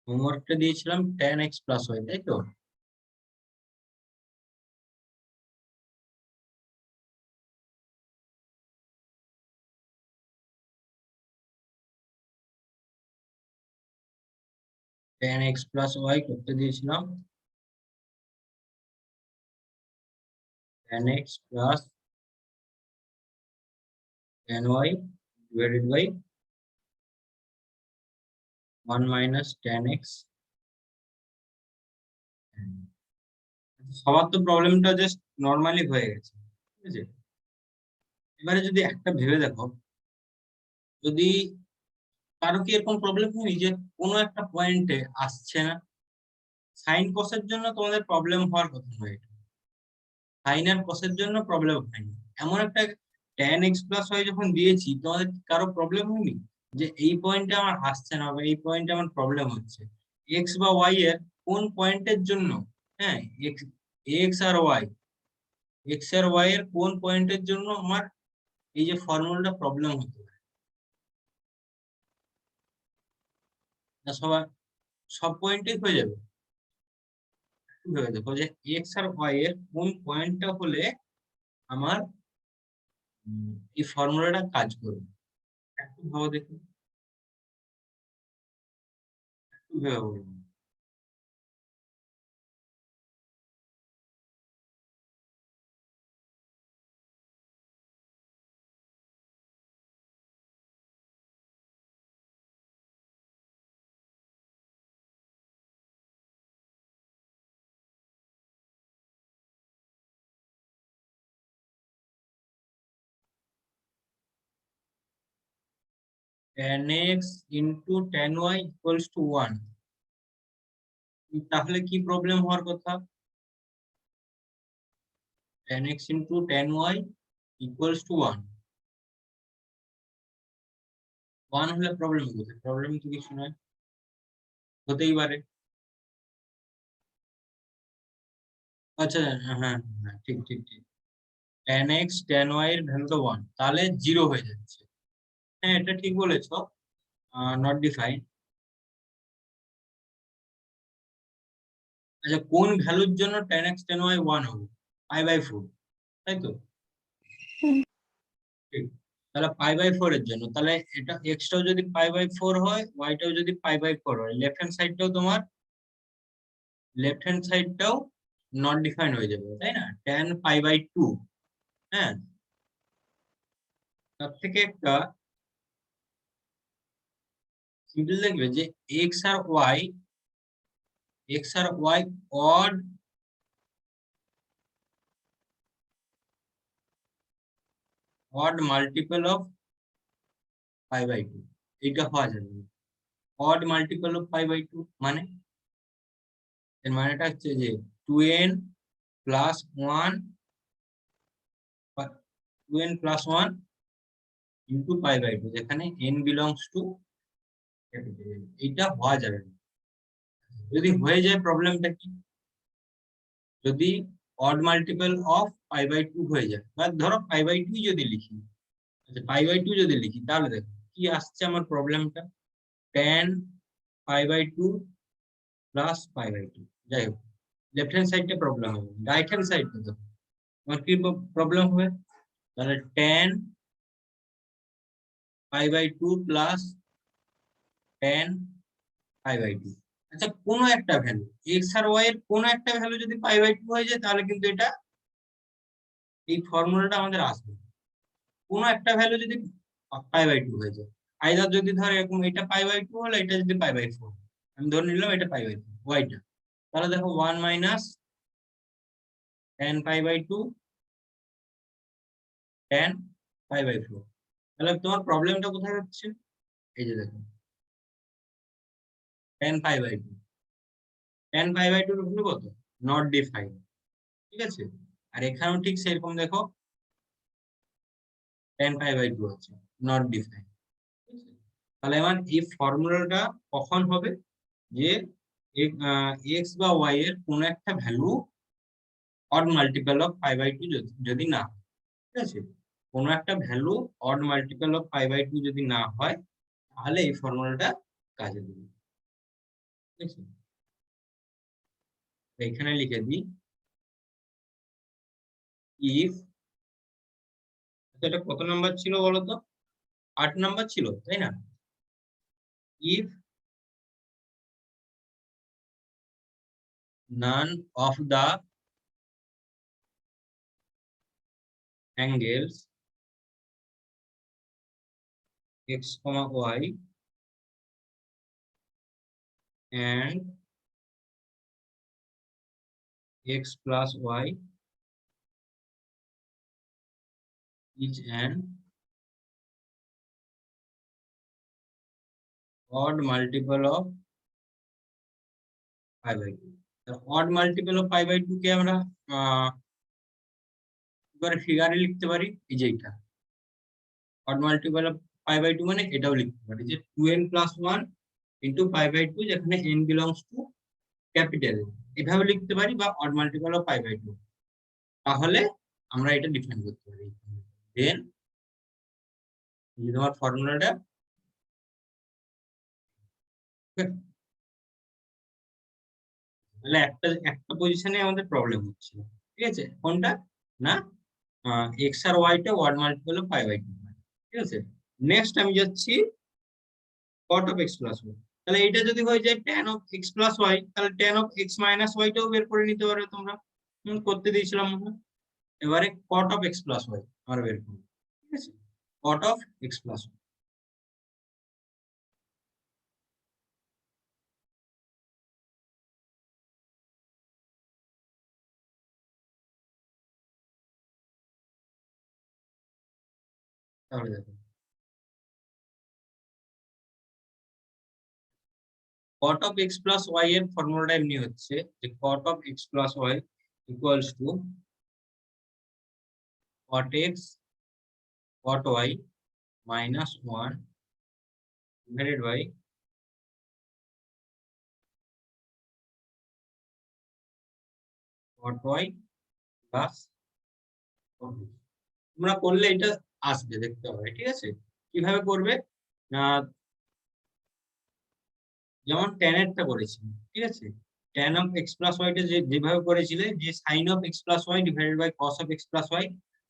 হোমওয়ার্কটা দিয়েছিলাম tan x plus y, তাই তো? tan x প্লাস y করতে দিয়েছিলাম tan x plus tan y divided by 1 minus tan x। সবার তো প্রবলেমটা জাস্ট নর্মালি হয়ে গেছে, ঠিক আছে? এবারে যদি একটা ভেবে দেখো, যদি কারো কি এরকম প্রবলেম হয়নি যে কোনো একটা পয়েন্টে আসছে না? সাইন কসের জন্য তোমাদের প্রবলেম হওয়ার কথা নয়, সাইন আর কসের জন্য প্রবলেম হয়নি। এমন একটা tan x প্লাস y যখন দিয়েছি, তোমাদের কারো প্রবলেম হয়নি যে এই পয়েন্টে আমার আসছে না বা এই পয়েন্টে আমার প্রবলেম হচ্ছে? এক্স বা ওয়াই এর কোন পয়েন্টের জন্য, হ্যাঁ, এক্স এক্স আর ওয়াই, এক্স আর ওয়াই এর কোন পয়েন্টের জন্য আমার এই যে ফর্মুলাটা প্রবলেম হতে পারে? না সবার সব পয়েন্টেই হয়ে যাবে? ভেবে দেখো যে এক্স আর ওয়াই এর কোন পয়েন্টটা হলে আমার এই ফর্মুলাটা কাজ করবে। একটু ভাবো দেখো, একটু ভেবে বলো। tan x into tan y equals to 1, তাহলে কি প্রবলেম হওয়ার কথা? tan x into tan y equals to 1, 1 হলে প্রবলেম কোথায়? প্রবলেম তো কিছু নয়, হতেই পারে। আচ্ছা, হ্যাঁ হ্যাঁ হ্যাঁ, ঠিক ঠিক ঠিক। tan x tan y এর ভ্যালু তো 1, তাহলে 0 হয়ে যাচ্ছে। হ্যাঁ, এটা ঠিক বলেছো, নট ডিফাইন। আচ্ছা, কোন ভ্যালুর জন্য tan x tan y 1 হবে? π/4, তাই তো? ঠিক। তাহলে π/4 এর জন্য, তাহলে এটা x টাও যদি π/4 হয়, y টাও যদি π/4 হয়, লেফট হ্যান্ড সাইডটাও নট ডিফাইন্ড হয়ে যাবে, তাই না? tan π/2। হ্যাঁ, তার থেকে একটা সিম্পল দেখবে যে x আর y অড মাল্টিপল অফ π/2, এটা হওয়া যাবে না। অড মাল্টিপল অফ π/2 মানে, এর মানেটা হচ্ছে যে 2n plus 1, 2n plus 1 into π/2, যেখানে n belongs to capital N। এইটা হওয়া যাবে না। যদি হয়ে যায় প্রবলেমটা কি? যদি অড মাল্টিপল অফ π/2 হয়ে যায়, বা ধরো π/2 যদি লিখি, আচ্ছা π/2 যদি লিখি, তাহলে দেখো কি আসছে আমার প্রবলেমটা, tan π/2 প্লাস π/2। যাই হোক, লেফট হ্যান্ড সাইডটা প্রবলেম হবে, রাইট হ্যান্ড সাইডটা দেখো আমার কি প্রবলেম হবে। তাহলে tan π/2 প্লাস tan π/2। আচ্ছা, কোনো একটা ভ্যালু এক্স আর ওয়াই এর কোনো একটা ভ্যালু যদি π/2 হয়ে যায়, তাহলে কিন্তু এটা এই ফর্মুলাটা আমাদের আসবে। কোনো একটা ভ্যালু যদি π/2 হয়ে যায়, আইদার যদি ধর এরকম এটা π/2 হলো, এটা যদি π/4, আমি ধরে নিলাম এটা π/2 ওয়াইটা, তাহলে দেখো 1 মাইনাস tan π/2 tan π/4। তাহলে তোমার প্রবলেমটা কোথায় হচ্ছে? এই যে দেখো, tan π/2, tan π/2 এর ভ্যালু কত? নট ডিফাইন, ঠিক আছে? আর এখানেও ঠিক সেরকম দেখো, tan π/2 আছে, নট ডিফাইন। তাহলে আমার এই ফর্মুলাটা কখন হবে? যে এক্স বা ওয়াই এর কোন একটা ভ্যালু অড মাল্টিপল অফ π/2 যদি না হয়, ঠিক আছে? কোনো একটা ভ্যালু অড মাল্টিপল অফ π/2 যদি না হয়, তাহলে এই ফর্মুলাটা কাজে দেবে। ঠিক আছে, এখানে লিখে দিই ইফ, এটা কত নাম্বার ছিল বলতো? 8 নাম্বার ছিল তাই না? If none of the angles x, y and x plus y is an odd multiple of pi by 2. The odd multiple of pi by 2 কে আমরা এবারে ফিগারে লিখতে পারি, এই যে এটা odd multiple of pi by 2 মানে এটাও লিখতে পারি যে 2n plus 1 into pi by 2, যেখানে n belongs to capital N, এভাবে লিখতে পারি, বা odd multiple of pi by 2, তাহলে আমরা এটা ডিফাইন করতে পারি। দেন তোমার ফর্মুলাটা তাহলে একটা পজিশনে আমাদের প্রবলেম হচ্ছিল, ঠিক আছে, কোনটা না এক্স আর ওয়াইটা odd multiple of pi by 2, ঠিক আছে। নেক্সট আমি যাচ্ছি cot of x plus y, তাহলে এটা যদি হয়ে যায় tan of x plus y, তাহলে tan of x minus y টাও বের করে নিতে পারবে তোমরা, করতে দিয়েছিলাম আমরা। এবারে cot of x plus y আমরা বের করব, ঠিক আছে, cot of x plus y। তাহলে দেখো cot of x plus y এর ফর্মুলাটা এমনি হচ্ছে যে cot of x plus y equals to cot x cot y minus 1 divided by cot y plus cot x। তোমরা করলে এটা আসবে, দেখতে হবে, ঠিক আছে। কিভাবে করবে না, যেমন tan এরটা করেছি, ঠিক আছে, tan of x plus y টা যেভাবে করেছিলে যে sin of x plus y divided by cos of x plus y,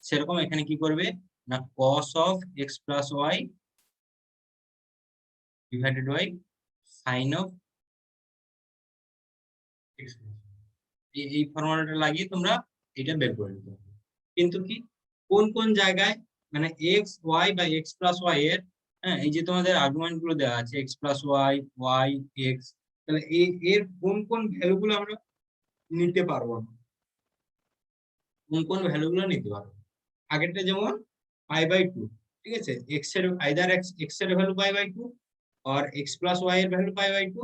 সেরকম এখানে কি করবে না cos of x plus y divided by sin of x plus y, এই ফর্মুলাটা লাগিয়ে তোমরা এটা বের করে নিতে হবে। কিন্তু কি কোন কোন জায়গায় মানে x y বা x plus y এর, হ্যাঁ, এই যে তোমাদের আর্গুমেন্ট গুলো দেওয়া আছে x plus y y x, তাহলে এর কোন কোন ভ্যালু গুলো আমরা নিতে পারবো না, কোন কোন ভ্যালু গুলো নিতে পারবো। আগেরটা যেমন পাই বাই 2, ঠিক আছে, এক্স এর আইদার এক্স এর ভ্যালু পাই বাই 2 আর এক্স প্লাস ওয়াই এর ভ্যালু পাই বাই 2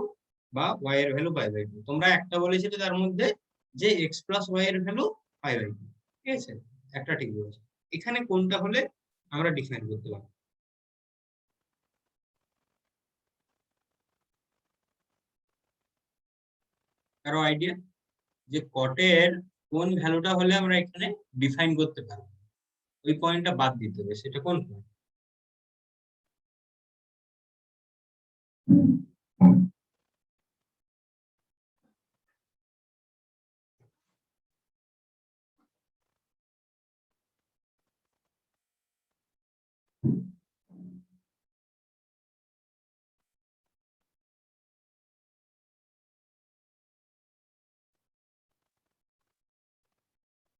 বা ওয়াই এর ভ্যালু পাই বাই 2। তোমরা একটা বলেছিলে তার মধ্যে যে এক্স প্লাস ওয়াই এর ভ্যালু পাই বাই 2, ঠিক আছে, একটা ঠিক বলেছে। এখানে কোনটা হলে আমরা ডিফাইন করতে পারবো, কারো আইডিয়া যে কটের কোন ভ্যালুটা হলে আমরা এখানে ডিফাইন করতে পারবো, ওই পয়েন্টটা বাদ দিতে হবে, সেটা কোন পয়েন্ট?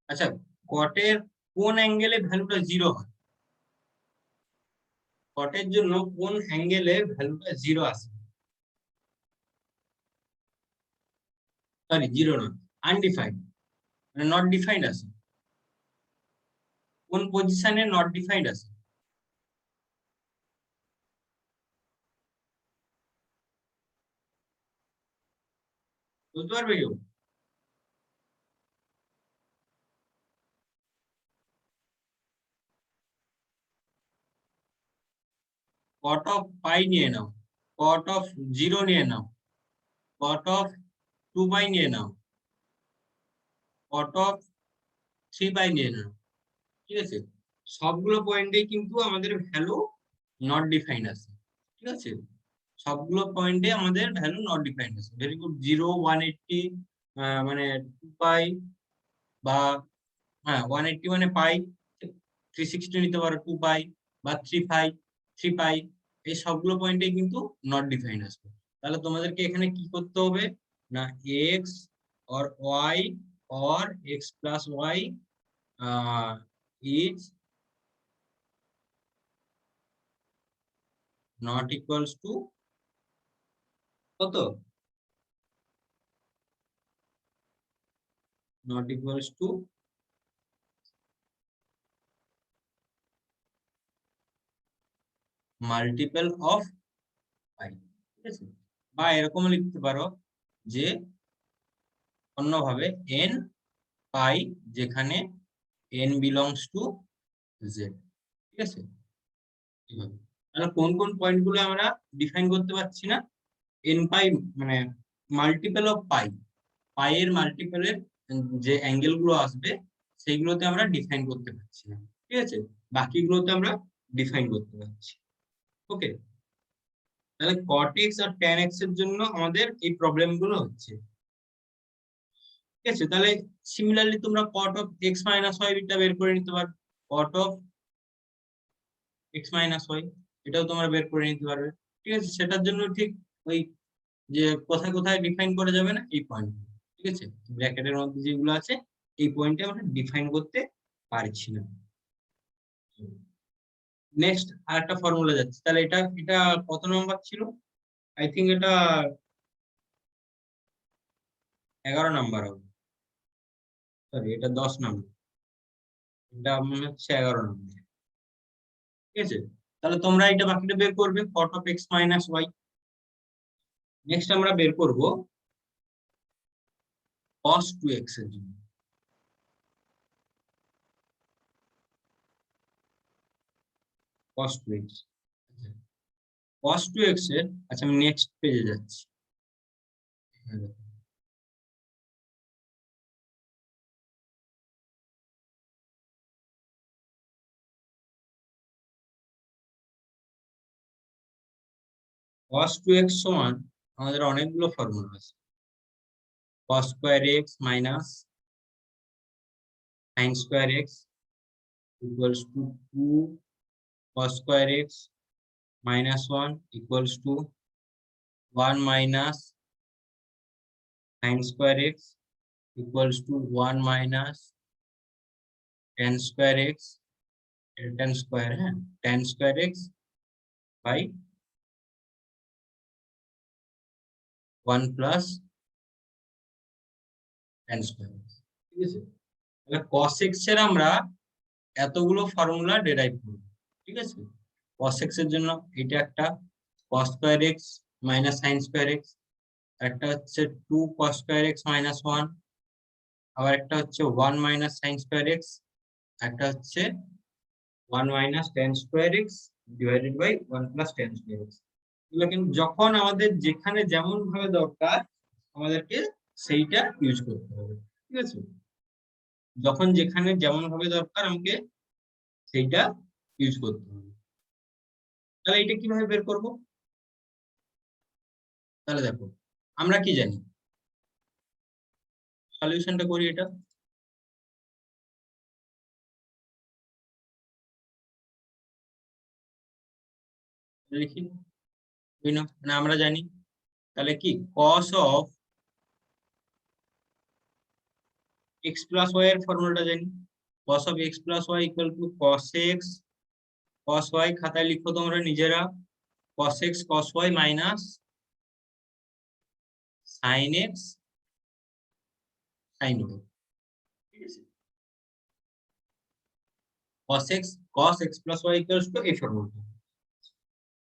আচ্ছা, কটের কোন অ্যাঙ্গেলে ভ্যালুটা 0 হয়, কটের জন্য কোন অ্যাঙ্গেলে ভ্যালুটা 0 আসে, সরি 0 নয়, আনডিফাইন্ড, মানে নট ডিফাইন্ড আছে, কোন পজিশনে নট ডিফাইন্ড আছে? বুঝতে পারবে কেউ? কট অফ পাই নিয়ে নাও, কট অফ 0 নিয়ে নাও, কট অফ 2 পাই নিয়ে নাও, কট অফ 3 পাই নিয়ে নাও, ঠিক আছে, সবগুলো পয়েন্টে কিন্তু আমাদের ভ্যালু নট ডিফাইন্ড আছে, ঠিক আছে। সবগুলো পয়েন্টে আমাদের ভ্যালু নট ডিফাইন্ড আছে। Very good. 0, 180 মানে 2 পাই, বা হ্যাঁ 180 মানে পাই, 360 নিতে পারো 2 পাই, বা 3 পাই, এই সবগুলো পয়েন্টে কিন্তু নট ডিফাইন্ড আসবে। তাহলে তোমাদেরকে এখানে কি করতে হবে না, x or y or x plus y is not equals to কত, not equals to multiple of পাই। ঠিক আছে, বা এরকম লিখতে পারো যে অন্যভাবে n পাই যেখানে n বিলংস টু z। ঠিক আছে, এইভাবে। তাহলে কোন কোন পয়েন্ট গুলো আমরা ডিফাইন করতে পারছি না, n পাই মানে মাল্টিপল অফ পাই, পাই এর মাল্টিপলের যে অ্যাঙ্গেল গুলো আসবে সেইগুলোতে আমরা ডিফাইন করতে পারছি না। ঠিক আছে, বাকিগুলোতে আমরা ডিফাইন করতে পারছি। ওকে, তাহলে cot x আর tan x এর জন্য আমাদের এই প্রবলেম গুলো হচ্ছে। ঠিক আছে, তাহলে সিমিলারলি তোমরা cot of x minus y টা বের করে নিতে পারো। cot of x minus y এটাও তোমরা বের করে নিতে পারবে। ঠিক আছে, সেটার জন্য ঠিক ওই যে কোথায় কোথায় ডিফাইন করা যাবে না এই পয়েন্ট। ঠিক আছে, ব্র্যাকেটের মধ্যে যেগুলো আছে এই পয়েন্টে আমরা ডিফাইন করতে পারছি না। নেক্সট আরেকটা ফর্মুলা যাচ্ছে, তাহলে এটা এটা কত নম্বর ছিল, আই থিঙ্ক এটা 11 নাম্বার হবে, সরি এটা 10 নাম্বার, এটা মনে হচ্ছে 11 নাম্বার। ঠিক আছে, তাহলে তোমরা এটা বাকিটা বের করবে, cot of x minus y। Next আমরা বের করব cos 2x এর জন্য। cos 2x, cos 2x এর, আচ্ছা আমি নেক্সট পেজে যাচ্ছি। cos 2x সমান আমাদের অনেকগুলো ফর্মুলা আছে। cos square x minus sin square x equals to 2 cos square x minus 1 equals to 1 minus sin square x equals to 1 minus tan square x, tan square, হ্যাঁ tan square x by 1 plus tan square x। ঠিক আছে, তাহলে cos x এর আমরা এতগুলো formula derive করব। ঠিক আছে, cos x এর জন্য এটা একটা cos square x minus sin square x, একটা হচ্ছে 2 cos square x minus 1, আবার একটা হচ্ছে 1 minus sin square x, একটা হচ্ছে 1 minus tan square x divided by 1 plus tan square x। এগুলো কিন্তু যখন আমাদের যেখানে যেমন ভাবে দরকার আমাদেরকে সেইটা ইউজ করতে হবে। ঠিক আছে, যখন যেখানে যেমন ভাবে দরকার আমাকে সেইটা ইউজ করতে হবে। তাহলে এটা কিভাবে বের করব, তাহলে দেখো আমরা কি জানি, সলিউশনটা করি, এটা লিখি, মানে আমরা জানি তাহলে কি cos of x plus y এর ফর্মুলাটা জানি, cos of x plus y equal to cos x cos y, খাতায় লিখো তোমরা নিজেরা, cos x cos y minus sin x sin y। ঠিক আছে, cos x plus y equals to এই ফর্মুলাটা।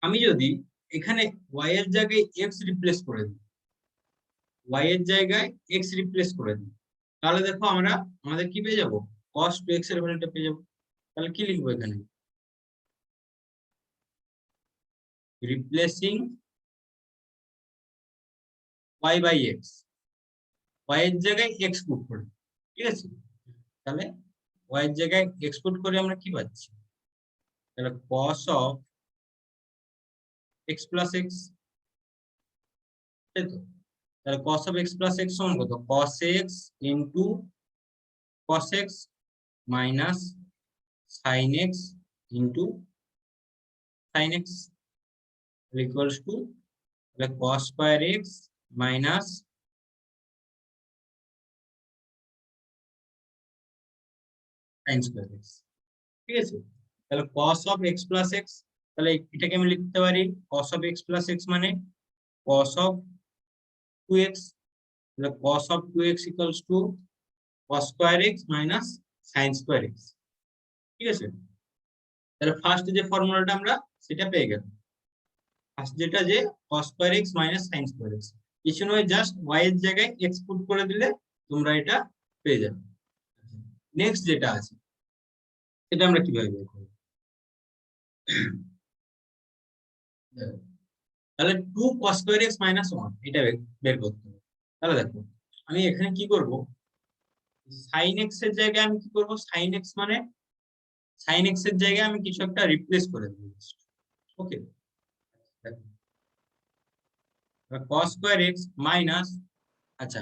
আমি যদি এখানে y এর জায়গায় x রিপ্লেস করে দিই, y এর জায়গায় x রিপ্লেস করে দিই, তাহলে দেখো আমরা আমাদের কি পেয়ে যাব, cos 2x এর ভ্যালুটা পেয়ে যাব। তাহলে কি লিখবো এখানে, replacing y by x, y এর জায়গায় x পুট করে। ঠিক আছে, তাহলে y এর জায়গায় x পুট করে আমরা কি পাচ্ছি, তাহলে cos of x plus x তাই তো? তাহলে cos of x plus x সমান কত? cos x into cos x minus sin x into sin x equals to cos square x minus sin square x। ঠিক আছে, তাহলে cos of x plus x, তাহলে এটাকে আমি লিখতে পারি cos of x plus x মানে cos of 2x, তাহলে cos of 2x equals to cos square x minus sin square x। ঠিক আছে, তাহলে ফার্স্ট যে ফর্মুলাটা আমরা সেটা পেয়ে গেলাম, ফার্স্ট যেটা যে cos square x minus sin square x, কিছু নয় জাস্ট y এর জায়গায় x পুট করে দিলে তোমরা এটা পেয়ে যাবে। নেক্সট যেটা আছে সেটা আমরা কিভাবে বের করব? তাহলে 2 cos square x minus 1 এটা বের করতে হবে। তাহলে দেখো আমি এখানে কি করব, sin x এর জায়গায় আমি কি করব, sin x মানে sin x এর জায়গায় আমি কিছু একটা রিপ্লেস করে দেব। ওকে, cos square x minus, আচ্ছা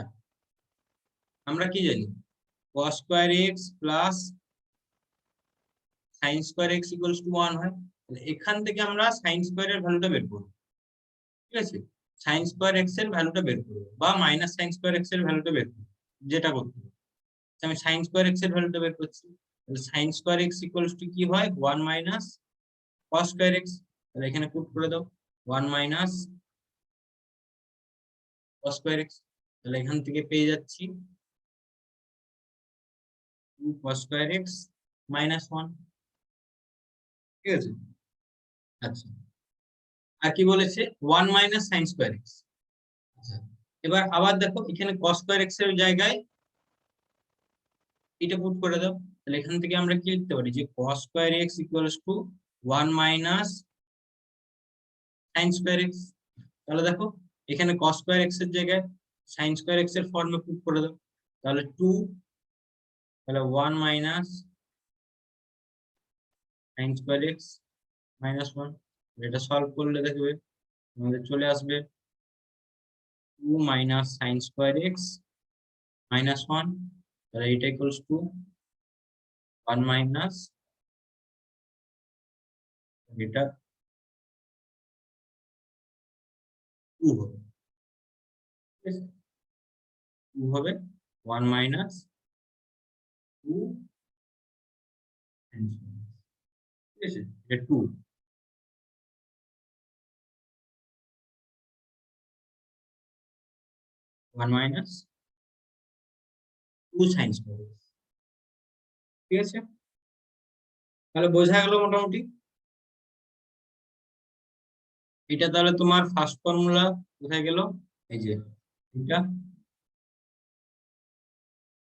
আমরা কি জানি cos square x plus sin square x equals to 1 হয়, তাহলে এখান থেকে আমরা sin square এর ভ্যালুটা বের করব। ঠিক আছে, sin square x এর ভ্যালুটা বের করব বা মাইনাস sin square x এর ভ্যালুটা বের করব, যেটা করতে হবে। আমি sin square x এর ভ্যালুটা বের করছি, তাহলে sin square x equals to কি হয় 1 minus cos square x, তাহলে এখানে পুট করে দাও 1 minus cos square x, তাহলে এখান থেকে পেয়ে যাচ্ছি 2 cos square x minus 1। ঠিক আছে, আচ্ছা আর কি বলেছে 1 minus sin square x। আচ্ছা এবার আবার দেখো এখানে cos square x এর জায়গায় এটা পুট করে দাও, তাহলে এখান থেকে আমরা কি লিখতে পারি যে cos square x equals to 1 minus sin square x। তাহলে দেখো এখানে cos square x এর জায়গায় sin square x এর ফর্মে পুট করে দাও, তাহলে 2, তাহলে 1 minus sin square x minus 1, এটা সলভ করলে দেখবে আমাদের চলে আসবে 2 minus sin square x minus 1, তাহলে এটা ইকুয়ালস টু 1 minus এটা 2 হবে। ঠিক আছে, 2 হবে 1 minus 2 sin square x। ঠিক আছে, এটা 2 1 minus 2 sin square x। ঠিক আছে, তাহলে বোঝা গেল মোটামুটি। এটা তাহলে তোমার ফার্স্ট ফর্মুলা কোথায় গেল, এই যে এটা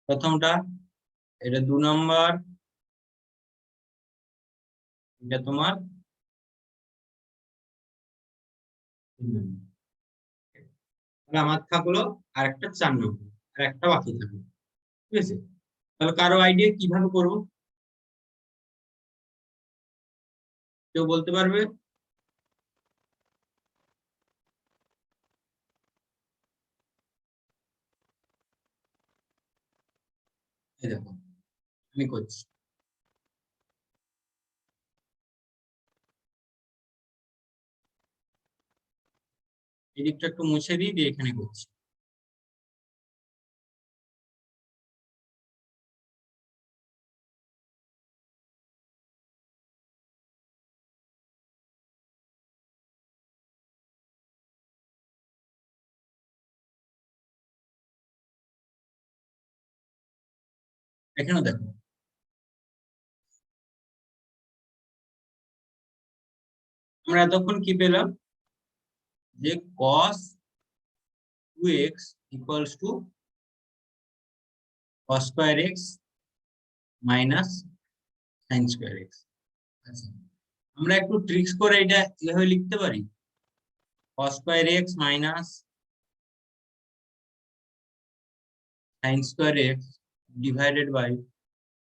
প্রথমটা, এটা 2 নাম্বার, এটা তোমার 3 নাম্বার। তাহলে আমার থাকলো আর একটা 4 নম্বর, আর একটা বাকি থাকলো। ঠিক আছে, তাহলে কারো আইডিয়া কিভাবে করব কেউ বলতে পারবে? এই দেখো আমি করছি, এদিকটা একটু মুছে দিয়ে দিয়ে এখানে করছি। এখানে দেখো আমরা এতক্ষণ কি পেলাম যে cos 2x equals to cos square x minus sin square x। আচ্ছা আমরা একটু ট্রিক্স করে এটা এভাবে লিখতে পারি cos square x minus sin square x divided by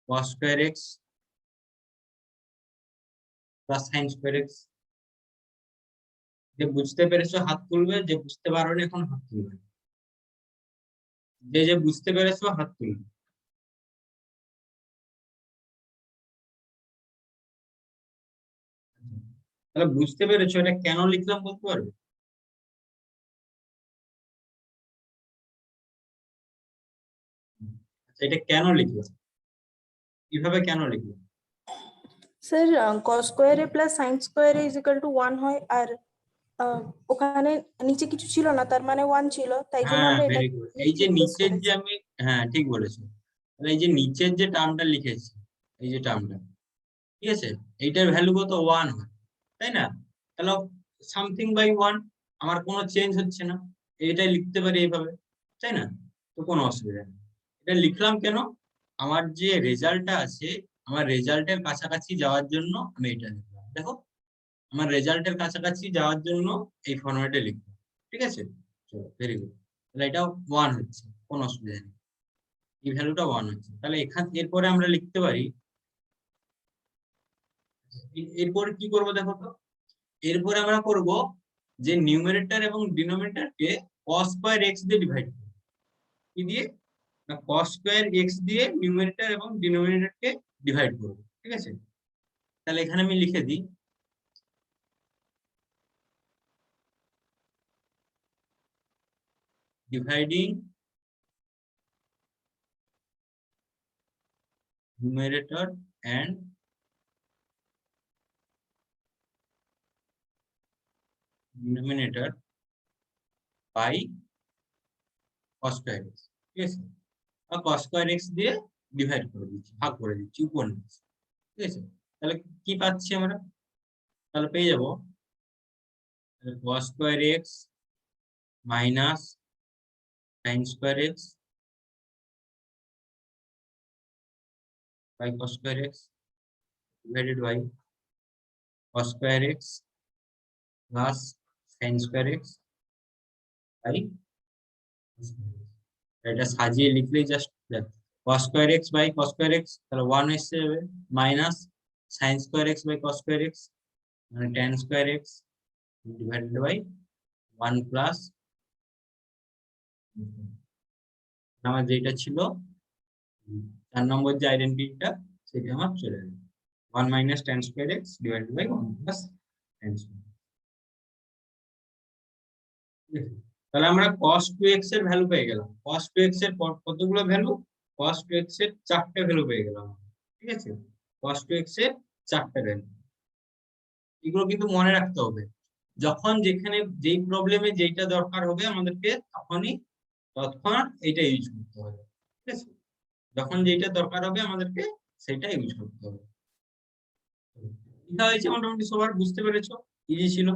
cos square x plus sin square x। যে বুঝতে পেরেছো হাত তুলবে, যে বুঝতে পারোনি এখন হাত তুলবে, যে বুঝতে পেরেছো হাত তুলবে। তাহলে বুঝতে পেরেছো এটা কেন লিখলাম বলতে পারবে? আচ্ছা, এটা কেন লিখলাম, কিভাবে কেন লিখলাম? Sir cos square A plus sin square A is equal to 1 হয়, আর ওখানে নিচে কিছু ছিল না, তার মানে 1 ছিল, তাই জন্য হ্যাঁ, আমরা এটা ভেরি গুড। এই যে রিপ্লেস নিচের যে করেছি। আমি, হ্যাঁ ঠিক বলেছো, তাহলে এই যে নিচের যে টার্মটা লিখেছি, এই যে টার্মটা, ঠিক আছে, এইটার ভ্যালু কত 1 হয়, তাই না? তাহলে সামথিং বাই 1, আমার কোনো চেঞ্জ হচ্ছে না, এইটাই লিখতে পারি এইভাবে, তাই না? তো কোনো অসুবিধা নেই। এটা লিখলাম কেন? আমার যে রেজাল্টটা আছে, আমার রেজাল্টের কাছাকাছি যাওয়ার জন্য আমি এটা লিখলাম। দেখো, আমার রেজাল্টের কাছাকাছি যাওয়ার জন্য এই ফরম্যাটে লিখলাম, ঠিক আছে? চলো, ভেরি গুড। তাহলে এটা 1 হচ্ছে, কোনো অসুবিধা নেই, এই ভ্যালুটা 1 হচ্ছে। তাহলে এরপরে আমরা লিখতে পারি, এরপরে কি করব দেখো তো, এরপরে আমরা করব যে নিউমারেটর এবং ডিনোমিনেটরকে cos স্কয়ার x দিয়ে ডিভাইড করব। কি দিয়ে? না, cos স্কয়ার x দিয়ে নিউমারেটর এবং ডিনোমিনেটরকে ডিভাইড করব, ঠিক আছে? তাহলে এখানে আমি লিখে দিই, dividing numerator and denominator by cos square x, ঠিক আছে? আর cos square x দিয়ে ডিভাইড করে দিচ্ছি, ভাগ করে দিচ্ছি উপর নিচে, ঠিক আছে? তাহলে কি পাচ্ছি আমরা? তাহলে পেয়ে যাব cos square x minus sin square x by cos square x divided by cos square x plus sin square x by cos square x। এটা সাজিয়ে লিখলেই just cos square x by cos square x, তাহলে 1 এসে যাবে, minus sin square x by cos square x মানে tan square x divided by 1 plus আমার যেটা ছিল 4 নম্বর যে আইডেন্টিটিটা, সেটা আমার চলে যাবে 1 minus tan square x divided by 1 plus tan square। তাহলে আমরা cos 2x এর ভ্যালু পেয়ে গেলাম। cos 2x এর কতগুলো ভ্যালু? cos 2x এর 4টে ভ্যালু পেয়ে গেলাম, ঠিক আছে? cos 2x এর 4টে ভ্যালু, এগুলো কিন্তু মনে রাখতে হবে। যখন যেখানে যেই প্রবলেমে যেটা দরকার হবে আমাদেরকে তৎক্ষণাৎ এইটা ইউজ করতে হবে, ঠিক আছে? যখন যেটা দরকার হবে আমাদেরকে সেটা ইউজ করতে হবে। লেখা হয়েছে মোটামুটি, সবার বুঝতে পেরেছো? ইজি ছিল।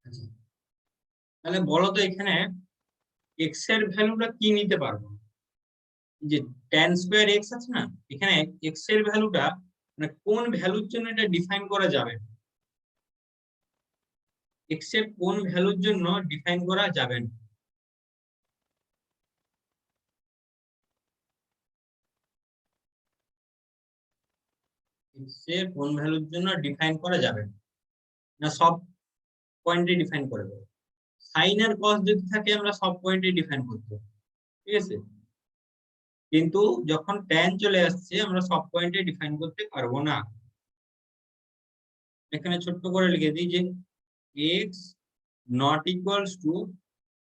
আচ্ছা, তাহলে বলো তো এখানে এক্স এর ভ্যালুটা কি নিতে পারবো? যে tan স্কয়ার এক্স আছে না, এখানে এক্স এর ভ্যালুটা মানে কোন ভ্যালুর জন্য এটা ডিফাইন করা যাবে? এক্স এর কোন ভ্যালুর জন্য ডিফাইন করা যাবে না? এক্স এর কোন ভ্যালুর জন্য ডিফাইন করা যাবে না? না সব পয়েন্টে ডিফাইন করে দেবো? সাইন আর কস যদি থাকে আমরা সব পয়েন্টে ডিফাইন করতে পারি, ঠিক আছে? কিন্তু যখন tan চলে আসছে আমরা সব পয়েন্টে ডিফাইন করতে পারবো না। এখানে ছোট্ট করে লিখে দিই যে x not equals to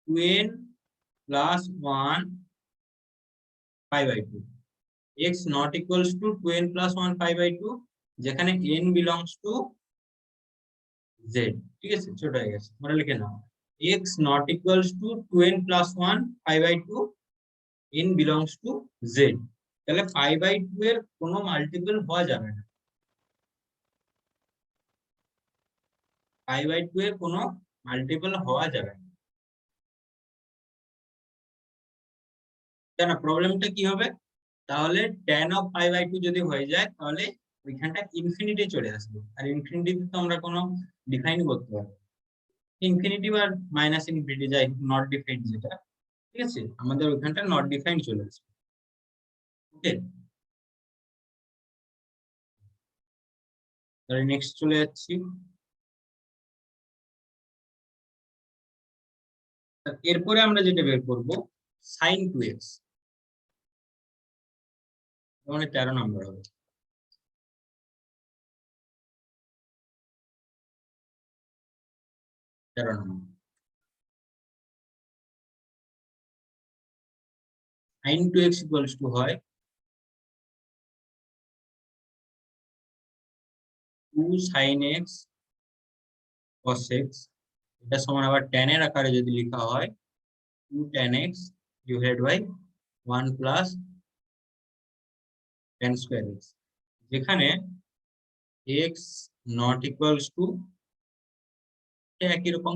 2n plus 1 pi by 2, x not equals to 2n plus 1 pi by 2, যেখানে n belongs to z, ঠিক আছে? ছোট হয়ে গেছে, আমরা লিখে নাও x not equals to 2n plus 1 pi by 2, n belongs to z। তাহলে pi by 2 এর কোনো মাল্টিপল হওয়া যাবে না, pi by 2 এর কোনো মাল্টিপল হওয়া যাবে না। কেন, প্রবলেমটা কি হবে? তাহলে tan of pi by 2 যদি হয়ে যায় তাহলে ওইখানটা ইনফিনিটি চলে আসবে, আর ইনফিনিটি তো আমরা কোনো ডিফাইন করতে পারবো, ইনফিনিটিভ আর মাইনাস ইনফিনিটি যাই নট ডিফাইন্ড যেটা, ঠিক আছে, আমাদের ওইখানটা নট ডিফাইন্ড চলে আসবে। ওকে, তাহলে নেক্সট চলে যাচ্ছি। এরপরে আমরা যেটা বের করব sin 2x, মানে 13 নম্বর হবে। sin 2x equals to হয় 2 sin x cos x, এটা সমান আবার tan এর আকারে যদি লেখা হয় 2 tan x divided by 1 plus tan square x, যেখানে x not equals to একই রকম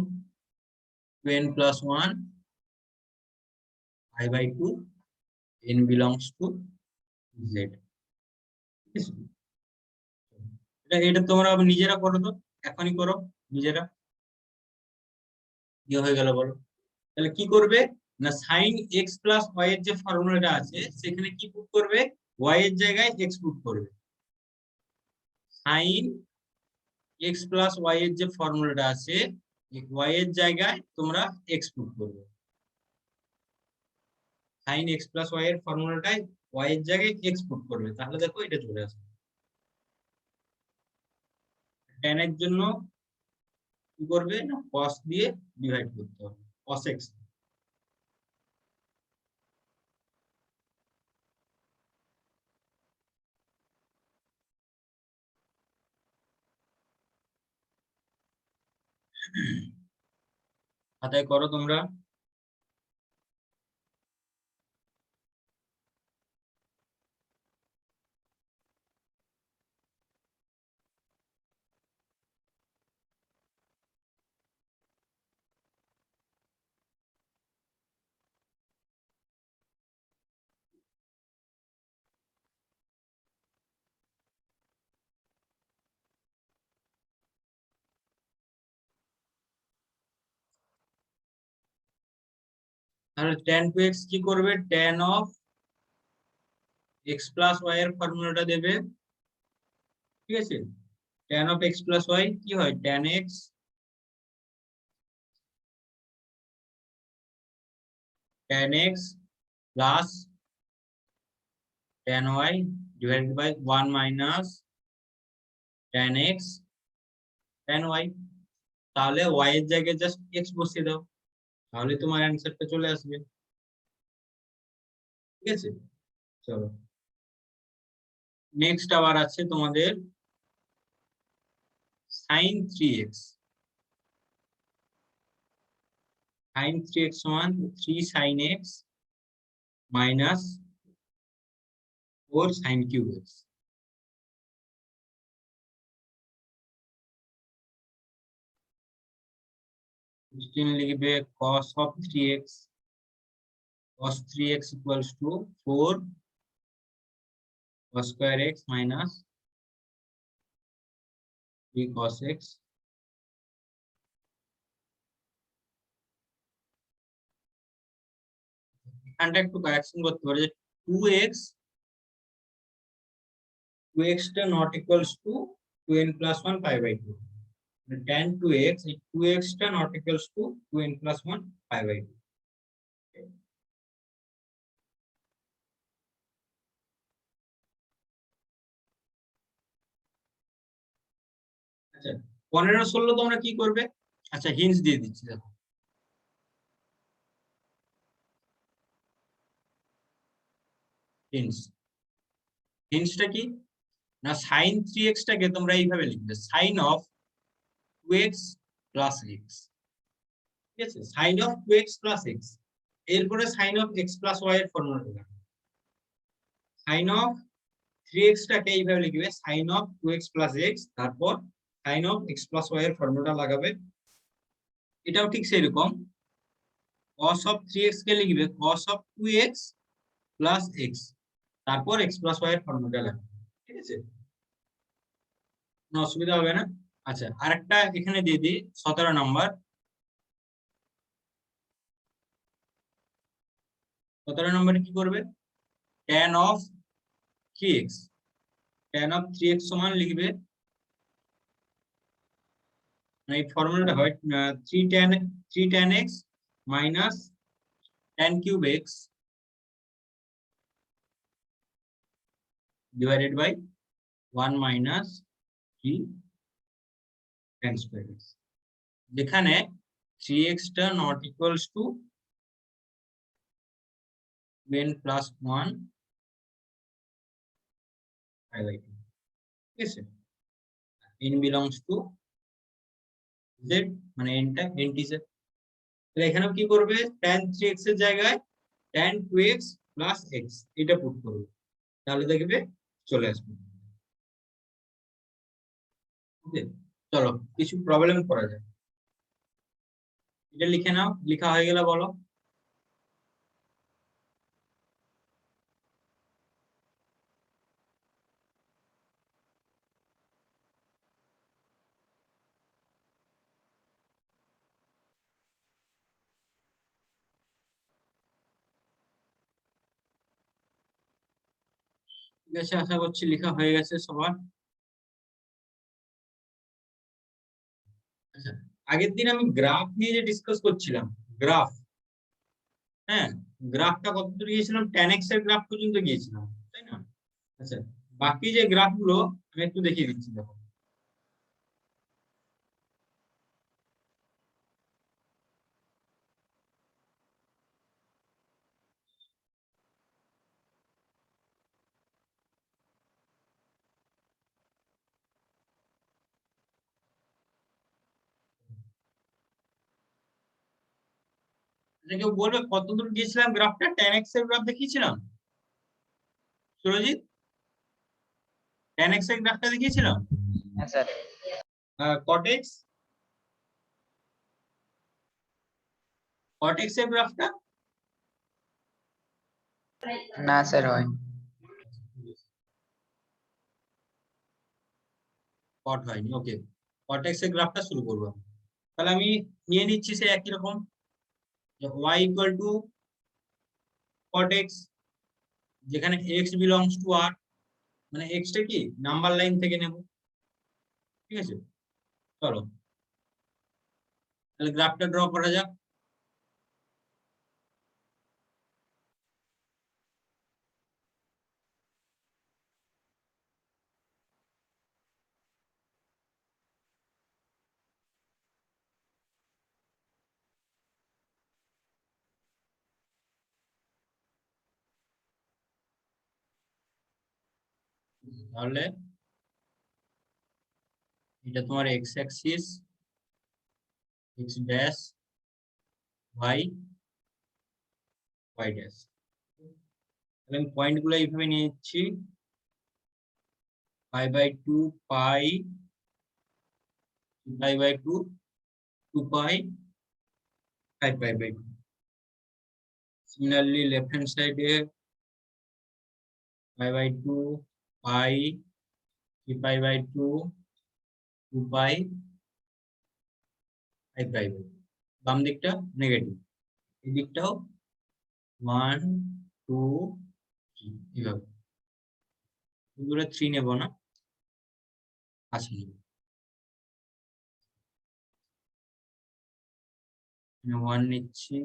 2n plus 1 I by 2 n belongs to z। এটা তোমরা নিজেরা করো তো, এখনই করো নিজেরা, কি হয়ে গেল বলো। তাহলে কি করবে না sin x plus y এর যে ফর্মুলাটা আছে সেখানে কি পুট করবে, y এর জায়গায় x পুট করবে। sin x plus y এর যে ফর্মুলাটা আছে y এর জায়গায় তোমরা x পুট করবে। sin x plus y এর ফর্মুলাটাই y এর জায়গায় x পুট করবে, তাহলে দেখো এটা চলে আসবে। tan এর জন্য কি করবে না cos দিয়ে ডিভাইড করতে হবে, cos x। খাতায় করো তোমরা। তাহলে tan 2x কি করবে, tan of x plus y এর ফর্মুলাটা দেবে, ঠিক আছে। tan of x plus y কি হয়, tan x plus tan y divided by 1 minus tan x tan y। তাহলে y এর জায়গায় জাস্ট x বসিয়ে দাও, তাহলে তোমার অ্যান্সারটা চলে আসবে, ঠিক আছে। চলো নেক্সট আবার আছে তোমাদের sin 3x। sin 3x সমান 3 sin x minus 4 sin cube x। লিখবে cos of 3x, cos 3x equals to 4 cos square x minus 3 cos x। এখানটা একটু কারেকশন করতে পারে যে 2x টা not equals to 2n plus 1 pi by 2, tan 2x এই 2x টা not equals to 2n plus 1 pi by 2। আচ্ছা 15-16 তোমরা কি করবে, আচ্ছা হিন্টস দিয়ে দিচ্ছি দেখো। হিন্টসটা কি না sin 3x টাকে তোমরা এইভাবে লিখবে sin of 2x plus x, ঠিক আছে, sin of 2x plus x। এরপরে sin of x plus y এর ফর্মুলাটা লাগবে। sin of 3x টাকে এইভাবে লিখবে sin of 2x plus x, তারপর sin of x plus y এর ফর্মুলাটা লাগাবে। এটাও ঠিক সেরকম cos of 3x কে লিখবে cos of 2x plus x, তারপর x plus y এর ফর্মুলাটা লাগবে, ঠিক আছে, কোনো অসুবিধা হবে না। আচ্ছা আরেকটা এখানে দিয়ে দিই 17 নাম্বার 17 নম্বরে কি করবে, tan of 3x, tan of 3x সমান লিখবে, মানে এই ফর্মুলাটা হয় 3 tan x minus tan cube x divided by 1 minus 3 tan square x, যেখানে 3x টা not equals to n plus 1 pi by 2, ঠিক আছে, n belongs to z, মানে n টা ইন্টিজার। তাহলে এখানেও কি করবে, tan 3x এর জায়গায় tan 2x plus x এটা পুট করবে, তাহলে দেখবে চলে আসবে। ওকে, চলো কিছু প্রবলেম করা যায়। এটা লিখে নাও, লেখা হয়ে গেলে বলো। ঠিক আছে, আশা করছি লেখা হয়ে গেছে সবার। আচ্ছা, আগের দিন আমি গ্রাফ নিয়ে যে ডিসকাস করছিলাম, গ্রাফ, হ্যাঁ, গ্রাফটা কতদূর গিয়েছিলাম, tan x এর গ্রাফ পর্যন্ত গিয়েছিলাম, তাই না? আচ্ছা, বাকি যে গ্রাফ গুলো আমি একটু দেখিয়ে দিচ্ছি, দেখো। আচ্ছা, কেউ বলবে কতদূর গিয়েছিলাম গ্রাফটা, tan x এর গ্রাফ দেখিয়েছিলাম সুরজিৎ, tan x এর গ্রাফটা দেখিয়েছিলাম, হ্যাঁ sir. cot x, cot x এর গ্রাফটা না স্যার হয়। কট হয়নি, ওকে, cot x এর গ্রাফটা শুরু করবো। তাহলে আমি নিয়ে নিচ্ছি সে একই রকম, y equal to cot x, যেখানে x belongs to r, মানে x টা কি নাম্বার লাইন থেকে নেব, ঠিক আছে। চলো তাহলে গ্রাফটা ড্র করা যাক। তাহলে এটা তোমার x Axis, x dash, y, y dash. তাহলে আমি পয়েন্ট গুলো এইভাবে নিয়ে নিচ্ছি, pi by 2 pi, pi by 2, 2 pi, 5 pi by 2। Similarly, left hand side pi by 2 pi, 3 pi by 2, 2 pi, 5 pi by 2। বাম দিকটা নেগেটিভ, এই দিকটাও 1 2 3, এইভাবে। এগুলো 3 নেব না, আছে নেব, এখানে 1 নিচ্ছি,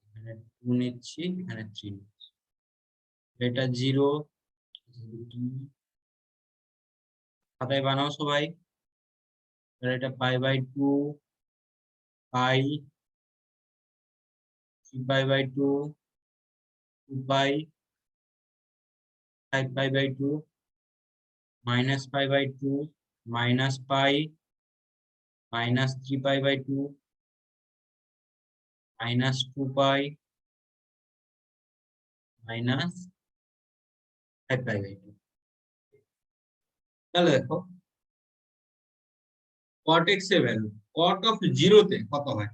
এখানে 2 নিচ্ছি, এখানে 3 নিচ্ছি, এটা 0, খাতায় বানাও সবাই। এটা pi by 2 pi, 3 pi by 2, 2 pi, 5 pi by 2, minus pi by 2, minus pi, minus 3 pi by 2, minus 2 pi, minus 5 pi by 2। তাহলে দেখো cot x এর ভ্যালু cot অফ 0 তে কত হয়,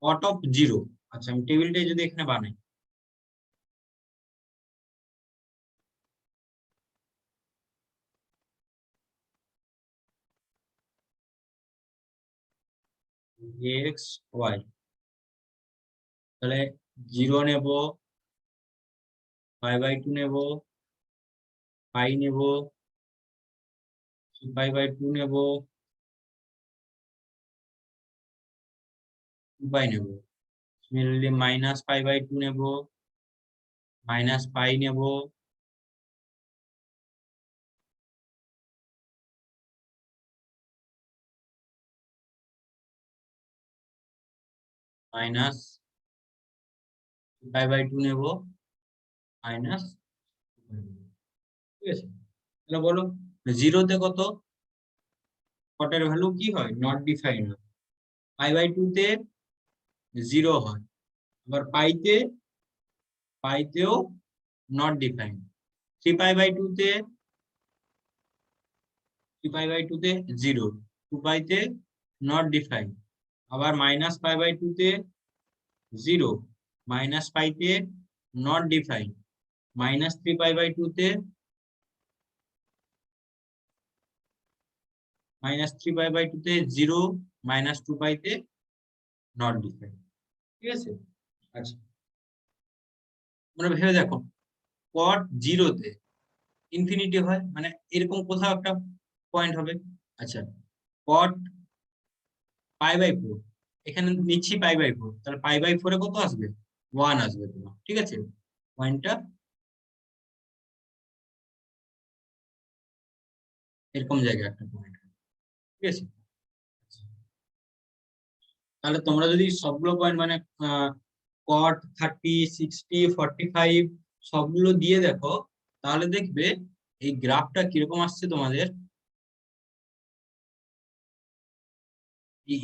cot অফ 0, আচ্ছা আমি টেবিলটাই যদি এখানে বানাই, x y, তাহলে 0 নেব, π/2 নেব, পাই নেব, 3π/2 নেব, 2π নেব। সিমিলারলি -π/2 নেব, -π নেব, -π/2 নেব, মাইনাস, ঠিক আছে? তাহলে বলো 0 তে কত? কটের ভ্যালু কি হয়? নট ডিফাইন্ড হয়। π/2 তে 0 হয়, আবার পাইতেও নট ডিফাইন্ড। 3π/2 তে 0, 2π তে নট ডিফাইন্ড, আবার -π/2 তে 0, -π তে নট ডিফাইন্ড, -3π/2 তে 0, -2π তে নট ডিফাইন্ড, ঠিক আছে? আচ্ছা, তোমরা ভেবে দেখো, কট 0 তে ইনফিনিটি হয়, মানে এরকম কোথাও একটা পয়েন্ট হবে। আচ্ছা, কট π/4, এখানে নিচ্ছি π/4, তাহলে π/4 এ কত আসবে? 1 আসবে তোমার, ঠিক আছে? পয়েন্টটা এরকম জায়গায় একটা পয়েন্ট, ঠিক আছে? তাহলে তোমরা যদি সবগুলো পয়েন্ট মানে কট 30, 60, 45 সবগুলো দিয়ে দেখো, তাহলে দেখবে এই গ্রাফটা কিরকম আসছে তোমাদের।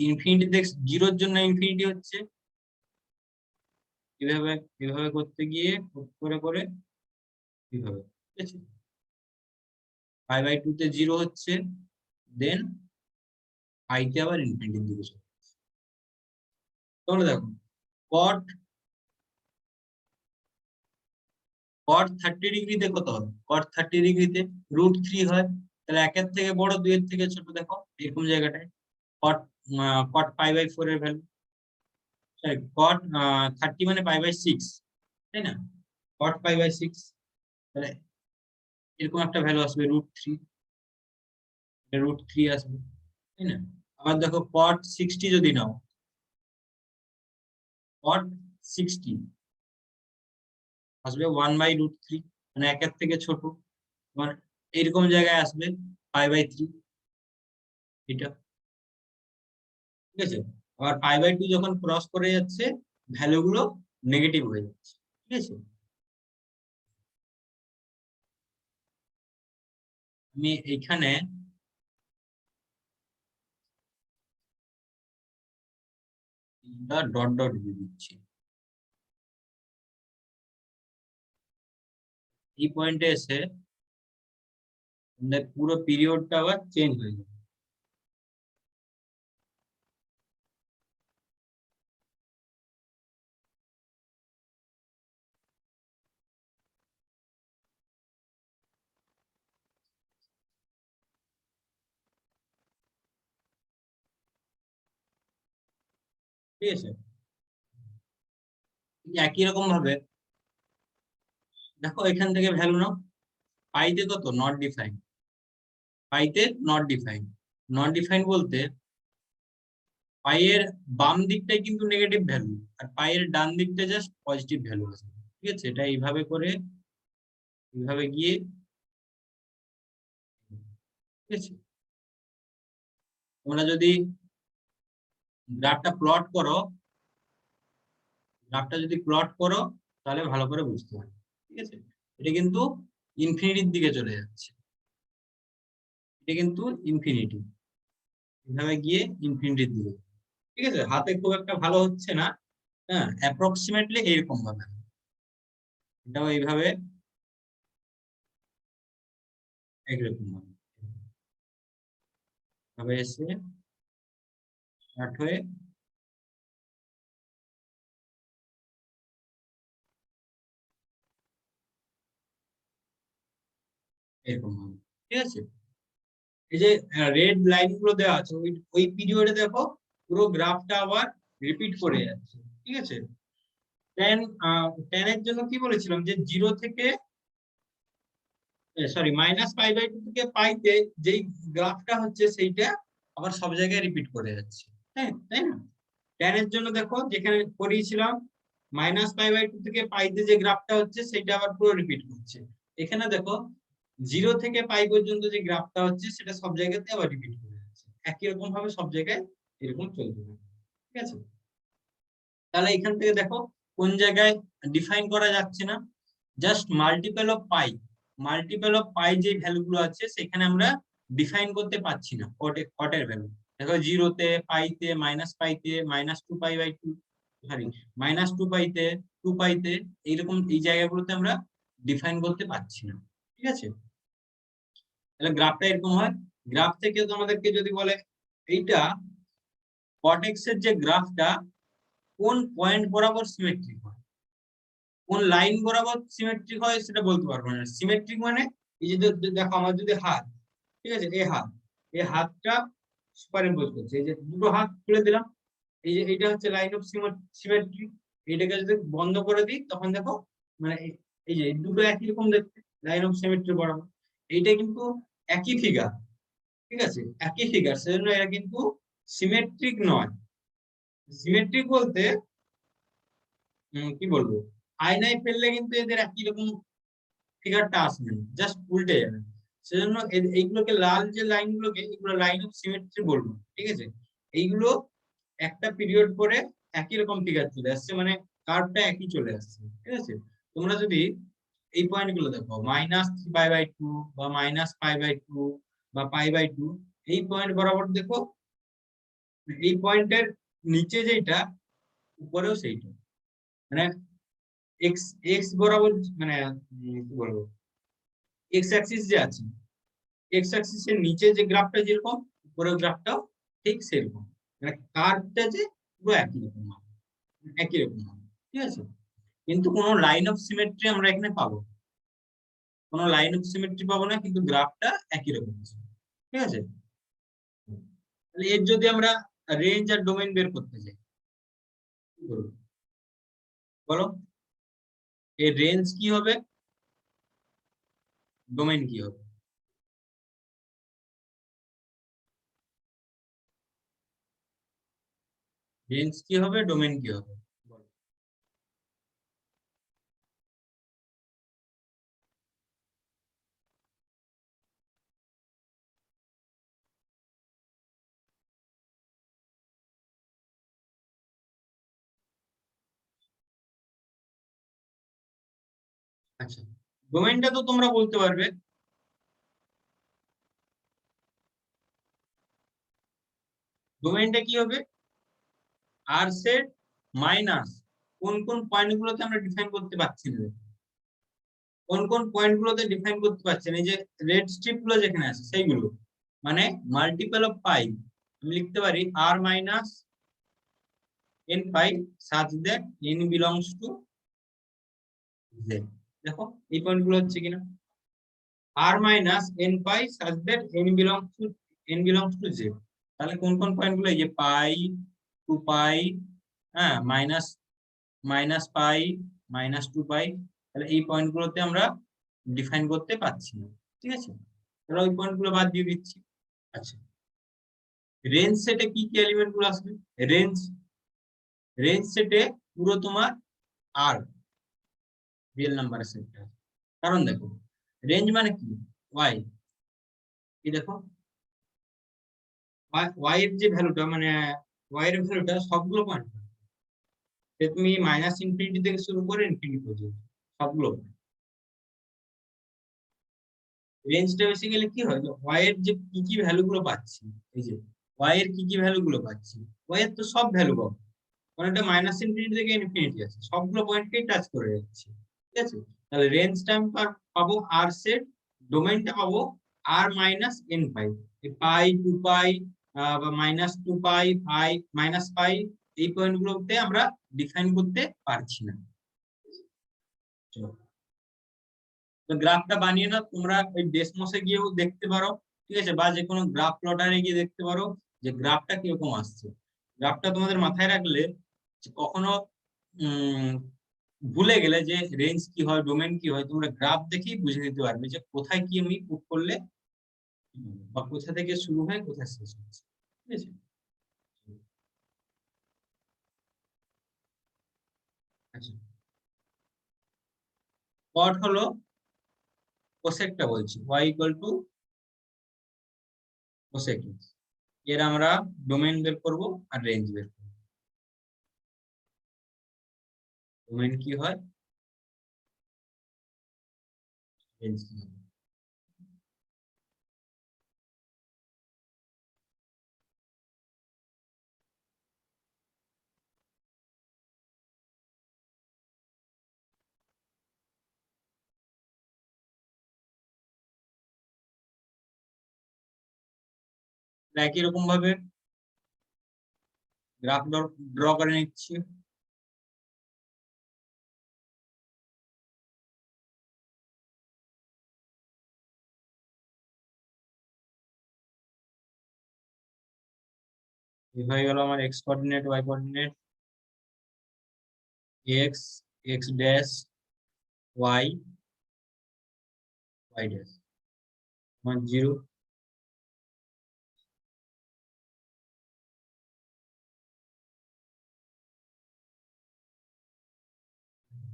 ইনফিনিটি দেখ, 0-র জন্য ইনফিনিটি হচ্ছে, এভাবে এভাবে করতে গিয়ে করে করে এভাবে, ঠিক আছে? π/2 তে 0 হচ্ছে, দেন পাইতে আবার ইনফিনিটির দিকে চলে যাচ্ছে। তাহলে দেখো, কট 30 ডিগ্রিতে কত হবে? কট 30 ডিগ্রিতে √3 হয়, তাহলে 1-এর থেকে বড়, 2-এর থেকে ছোট, দেখো এরকম জায়গাটায় কট π/4 এর ভ্যালু, সরি কট 30 মানে π/6, তাই না? কট π/6, তাহলে এরকম একটা ভ্যালু আসবে √3, √3 আসবে, তাই না? আবার দেখো কট 60 যদি নাও, কট 60 আসবে 1/√3, মানে 1-এর থেকে ছোট, মানে এরকম জায়গায় আসবে π/3, এটা, ঠিক আছে? আবার π/2 যখন ক্রস করে যাচ্ছে, ভ্যালু গুলো নেগেটিভ হয়ে যাচ্ছে, ঠিক আছে? আমি এইখানে ডট ডট দিয়ে দিচ্ছি, এই পয়েন্টে এসে পুরো পিরিয়ডটা আবার চেঞ্জ হয়ে যাবে। ঠিক আছে? একই রকম ভাবে দেখো, এখান থেকে ভ্যালু নাও, পাইতে কত? নট ডিফাইন, পাইতে নট ডিফাইন। নট ডিফাইন বলতে পাইয়ের বাম দিকটাই কিন্তু নেগেটিভ ভ্যালু, আর পাইয়ের ডান দিকটা জাস্ট পজিটিভ ভ্যালু আছে, ঠিক আছে? এটা এইভাবে করে এইভাবে গিয়ে, ঠিক আছে? তোমরা যদি গ্রাফটা প্লট করো, তাহলে ভালো করে বুঝতে পারবে, ঠিক আছে? এটা কিন্তু ইনফিনিটির দিকে চলে যাচ্ছে, এটা কিন্তু ইনফিনিটি, এভাবে গিয়ে ইনফিনিটির দিকে, ঠিক আছে? হাতে খুব একটা ভালো হচ্ছে না, হ্যাঁ, অ্যাপ্রক্সিমেটলি এরকম ভাবে, এটাও এইভাবে একরকম ভাবে এসে স্টার্ট হয়ে এরকম ভাবে, ঠিক আছে? এই যে রেড লাইন গুলো দেওয়া আছে, ওই পিরিয়ডে দেখো পুরো গ্রাফটা আবার রিপিট করে যাচ্ছে, ঠিক আছে? tan এর জন্য কি বলেছিলাম যে 0 থেকে সরি -π/2 থেকে পাইতে যেই গ্রাফটা হচ্ছে সেইটা আবার সব জায়গায় রিপিট করে যাচ্ছে, হ্যাঁ তাই না? tan এর জন্য দেখো যেখানে করিয়েছিলাম -π/2 থেকে পাইতে যে গ্রাফটা হচ্ছে সেটা আবার পুরো রিপিট করছে। এখানে দেখো 0 থেকে পাই পর্যন্ত যে গ্রাফটা হচ্ছে সেটা সব জায়গাতে আবার রিপিট করে যাচ্ছে, একই রকম ভাবে সব জায়গায় এরকম চলতে থাকে, ঠিক আছে? তাহলে এখান থেকে দেখো কোন জায়গায় ডিফাইন করা যাচ্ছে না, জাস্ট মাল্টিপল অফ পাই যে ভ্যালুগুলো আছে সেখানে আমরা ডিফাইন করতে পারছি না কটের ভ্যালু। দেখো 0 তে, পাইতে, -পাইতে, -2π/2, সরি -2πতে, 2πতে, এইরকম এই জায়গাগুলোতে আমরা ডিফাইন করতে পারছি না, ঠিক আছে? তাহলে গ্রাফটা এরকম হয়। গ্রাফ থেকে তোমাদেরকে যদি বলে এইটা cot x এর যে গ্রাফটা কোন পয়েন্ট বরাবর সিমেট্রিক হয়, কোন লাইন বরাবর সিমেট্রিক হয় সেটা বলতে পারবো না। সিমেট্রিক মানে এই যে দেখো আমার যদি হাত, ঠিক আছে, এই হাতটা সুপারইম্পোজ করছে, এই যে দুটো হাত তুলে দিলাম, এই যে এইটা হচ্ছে লাইন অফ সিমেট্রি। এইটাকে যদি বন্ধ করে দিই তখন দেখো মানে এই যে দুটো একই রকম দেখতে, লাইন অফ সিমেট্রি বরাবর। এইটা কিন্তু একই ফিগার, ঠিক আছে, একই ফিগার, সেজন্য এটা কিন্তু সিমেট্রিক নয়। সিমেট্রিক বলতে কি বলবো, আয়নায় ফেললে কিন্তু এদের একই রকম ফিগারটা আসবে না, জাস্ট উল্টে যাবে। সেজন্য এইগুলোকে লাল যে লাইনগুলোকে এগুলো লাইন অফ সিমেট্রি বলবো, ঠিক আছে? এইগুলো একটা পিরিয়ড পরে একই রকম ফিগার চলে আসছে, মানে কার্ভটা একই চলে আসছে, ঠিক আছে? তোমরা যদি এই পয়েন্টগুলো দেখো -3π/2 বা -π/2 বা π/2, এই পয়েন্ট বরাবর দেখো, এই পয়েন্টের নিচে যেটা উপরেও সেইটা, মানে এক্স এক্স বরাবর, মানে কি বলবো, এক্স অ্যাক্সিস যে আছে, এক্স অ্যাক্সিসের নিচে যে গ্রাফটা যেরকম উপরের গ্রাফটাও ঠিক সেরকম, মানে কার্ভটা যে পুরো একই রকম হবে, একই রকম হবে, ঠিক আছে? কিন্তু কোনো লাইন অফ সিমেট্রি আমরা এখানে পাবো, কোনো লাইন অফ সিমেট্রি পাবো না, কিন্তু গ্রাফটা একই রকম আছে, ঠিক আছে? তাহলে এর যদি আমরা রেঞ্জ আর ডোমেইন বের করতে চাই, কি করবো বলো? এর রেঞ্জ কি হবে, ডোমেইন কি হবে? রেঞ্জ কি হবে, ডোমেইন কি হবে বলো? আচ্ছা, ডোমেইনটা তো তোমরা বলতে পারবে, ডোমেইনটা কি হবে, আর সেট মাইনাস কোন কোন পয়েন্টগুলোতে আমরা ডিফাইন করতে পারছি না, কোন কোন পয়েন্টগুলোতে ডিফাইন করতে পারছি না, এই যে রেড স্ট্রিপ গুলো যেখানে আছে সেইগুলো, মানে মাল্টিপল অফ পাই আমি লিখতে পারি r minus n pi such that n belongs to z। দেখো এই পয়েন্টগুলো হচ্ছে কিনা, r minus n pi such that n belongs to z। তাহলে কোন কোন পয়েন্টগুলো, এই যে পাই, 2 পাই, হ্যাঁ, মাইনাস পাই, -2π, তাহলে এই পয়েন্টগুলোতে আমরা ডিফাইন করতে পারছি না, ঠিক আছে? তাহলে ওই পয়েন্টগুলো বাদ দিয়ে দিচ্ছি। আচ্ছা, রেঞ্জ সেটে কি কি এলিমেন্ট গুলো আসবে? রেঞ্জ রেঞ্জ সেটে পুরো তোমার আর রিয়েল নাম্বারের সেটটা, কারণ দেখো রেঞ্জ মানে কি, ওয়াই, কি দেখো ওয়াই এর যে ভ্যালুটা, মানে ওয়াই এর ভ্যালুটা সবগুলো পয়েন্ট, তুমি -∞ থেকে শুরু করে ইনফিনিটি পর্যন্ত সবগুলো। রেঞ্জটা বেসিক্যালি কি হয়, ওয়াই এর যে কি কি ভ্যালু গুলো পাচ্ছি, এই যে ওয়াই এর কি কি ভ্যালু গুলো পাচ্ছি, ওয়াই এর তো সব ভ্যালু পাবো, কারণ এটা -∞ থেকে ইনফিনিটি আছে, সবগুলো পয়েন্টকেই টাচ করে যাচ্ছে, ঠিক আছে? তাহলে রেঞ্জটা আমি পাবো আর সেট, ডোমেইনটা পাবো আর মাইনাস এন পাই, পাই, 2π বা -2π, পাই, -পাই, এই পয়েন্ট গুলোতে আমরা ডিফাইন করতে পারছি না। তো গ্রাফটা বানিয়ে নাও তোমরা, ওই ডেসমসে গিয়েও দেখতে পারো, ঠিক আছে, বা যে কোনো গ্রাফ প্লটারে গিয়ে দেখতে পারো যে গ্রাফটা কিরকম আসছে। গ্রাফটা তোমাদের মাথায় রাখলে কখনো ভুলে গেলে যে রেঞ্জ কি হয়, ডোমেন কি হয়, তোমরা গ্রাফ দেখেই বুঝে নিতে পারবে যে কোথায় কি আমি পুট করলে কি হবে, বা কোথা থেকে শুরু হয় কোথায় শেষ হচ্ছে। ঠিক আছে, আচ্ছা কট হলো কোসেকটা বলছি, y equal to cosec x। এর আমরা ডোমেন বের করব আর রেঞ্জ বের করব। ডোমেন কি হয়, রেঞ্জ কি হয়। একই রকম ভাবে গ্রাফ ড্র করে নিচ্ছি। এই হয়ে গেল আমার x coordinate, y coordinate, x, x dash, y, y dash, আমার 0,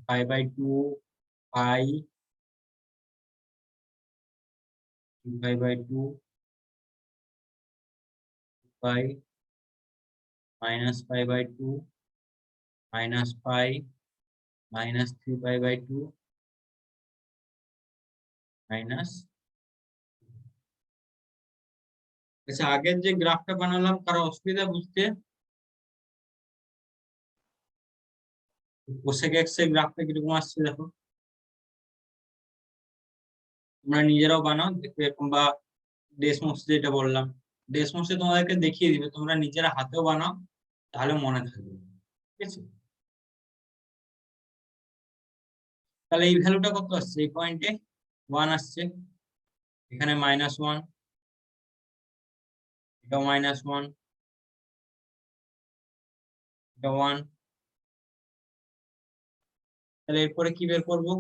pi by 2, pi, 2 pi by 2, pi, minus pi by 2, minus pi, minus 3 pi by 2, minus. আচ্ছা আগের যে গ্রাফটা বানালাম কারো অসুবিধা বুঝতে? কোসেক এক্স এর গ্রাফটা কিরকম আসছে দেখো, তোমরা নিজেরাও বানাও দেখবে, কিংবা ডেসমোস যেটা বললাম, ডেসমোসে তোমাদেরকে দেখিয়ে দিবে, তোমরা নিজেরা হাতেও বানাও তাহলে মনে থাকবে। ঠিক আছে, তাহলে এই ভ্যালুটা কত আসছে, এই পয়েন্টে 1 আসছে, এখানে -1, এটাও -1, এটা 1। তাহলে এরপরে কি বের করবো,